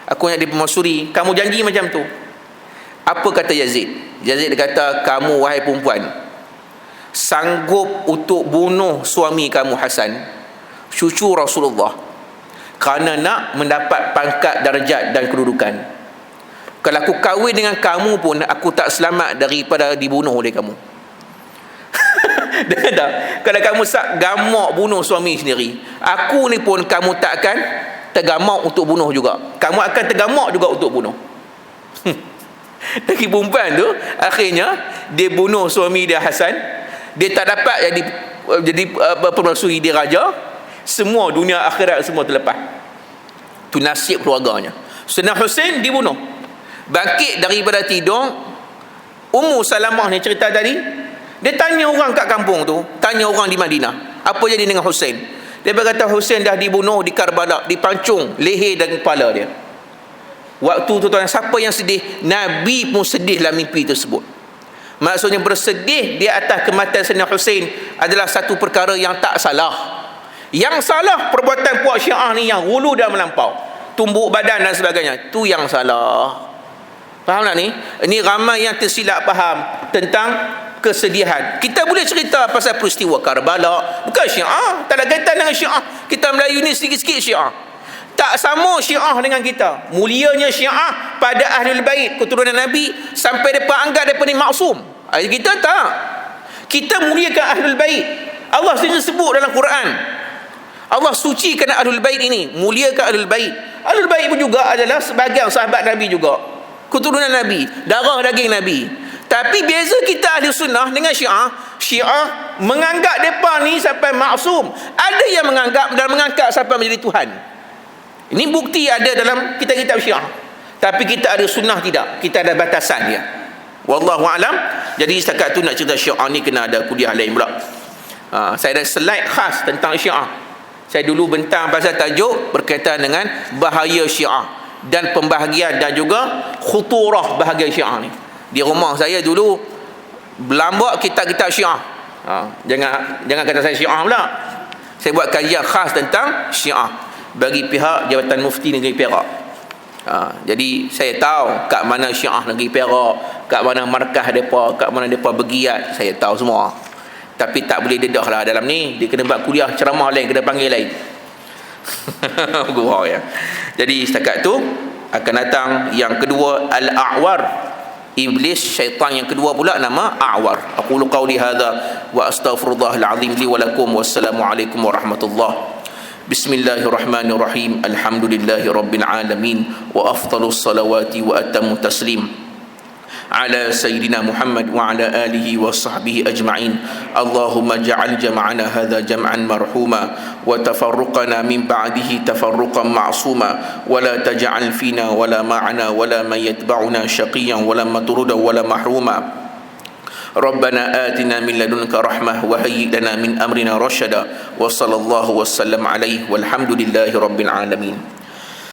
Aku nak dipermasyuri. Kamu janji macam tu. Apa kata Yazid? Yazid kata, kamu wahai perempuan, sanggup untuk bunuh suami kamu Hasan, cucu Rasulullah, kerana nak mendapat pangkat, darjat dan kedudukan. Kalau aku kahwin dengan kamu pun, aku tak selamat daripada dibunuh oleh kamu. Dia kata, kalau kamu gamak bunuh suami sendiri, aku ni pun kamu tak akan tergamak untuk bunuh juga. Kamu akan tergamak juga untuk bunuh. Lagi perempuan tu, akhirnya dia bunuh suami dia Hasan. Dia tak dapat jadi permasyuri dia raja. Semua dunia akhirat semua terlepas. Tu nasib keluarganya. Sayyidina Husain dibunuh. Bangkit daripada tidur, Ummu Salamah ni cerita tadi, dia tanya orang kat kampung tu, tanya orang di Madinah, apa jadi dengan Husain? Dia berkata Husain dah dibunuh di Karbala, dipancung leher dan kepala dia. Waktu tu tuan, siapa yang sedih? Nabi pun sedihlah mimpi tersebut. Maksudnya bersedih di atas kematian Sayyidina Husain adalah satu perkara yang tak salah. Yang salah perbuatan puak Syiah ni yang hulu dan melampau, tumbuk badan dan sebagainya, tu yang salah. Faham tak ni? Ini ramai yang tersilap faham tentang kesedihan. Kita boleh cerita pasal peristiwa Karbala, bukan Syiah, tak ada kaitan dengan Syiah. Kita Melayu ni sikit-sikit Syiah. Tak sama Syiah dengan kita. Mulianya Syiah pada Ahlul Bait, keturunan Nabi, sampai mereka anggap mereka ni maksum. Kita tak. Kita muliakan Ahlul Bait. Allah sendiri sebut dalam Quran, Allah sucikan Ahlul Bait ini, muliakan Ahlul Bait. Ahlul Bait pun juga adalah sebahagian sahabat Nabi juga, keturunan Nabi, darah daging Nabi. Tapi beza kita Ahli Sunnah dengan Syiah, Syiah menganggap mereka ni sampai maksum. Ada yang menganggap dan mengangkat sampai menjadi Tuhan. Ini bukti ada dalam kitab-kitab Syiah. Tapi kita Ahli Sunnah tidak. Kita ada batasan dia. Wallahu a'lam. Jadi setakat tu nak cerita Syiah ni kena ada kuliah lain pula. Saya ada slide khas tentang Syiah. Saya dulu bentang pasal tajuk berkaitan dengan bahaya Syiah dan pembahagian dan juga khuturah bahagian Syiah ni. Di rumah saya dulu berlambak kitab-kitab Syiah. Jangan kata saya Syiah pula. Saya buat kajian khas tentang Syiah bagi pihak Jabatan Mufti Negeri Perak. Jadi saya tahu kat mana Syiah Negeri Perak, kat mana markah mereka, kat mana mereka bergiat, saya tahu semua. Tapi tak boleh dedah lah dalam ni. Dia kena buat kuliah ceramah lain, kena panggil lain. Gurau ya. Jadi setakat tu akan datang yang kedua, Al-A'war, iblis, syaitan yang kedua pula nama A'war. Aqulu qawli hadha wa astaghfirullahal azim li wa lakum. Wassalamualaikum warahmatullahi. Bismillahirrahmanirrahim. Alhamdulillahi rabbil alamin wa afdalus salawati wa atammu taslim على سيدنا محمد وعلى آله وصحبه أجمعين. اللهم اجعل جمعنا هذا جمعا مرحوما وتفرقنا من بعده تفرقا معصوما ولا تجعل فينا ولا معنا ولا من يتبعنا شقيا ولا مطرودا ولا محروما. ربنا آتنا من لدنك رحمة وهيئ لنا من أمرنا رشدا وصلى الله وسلم عليه والحمد لله رب العالمين.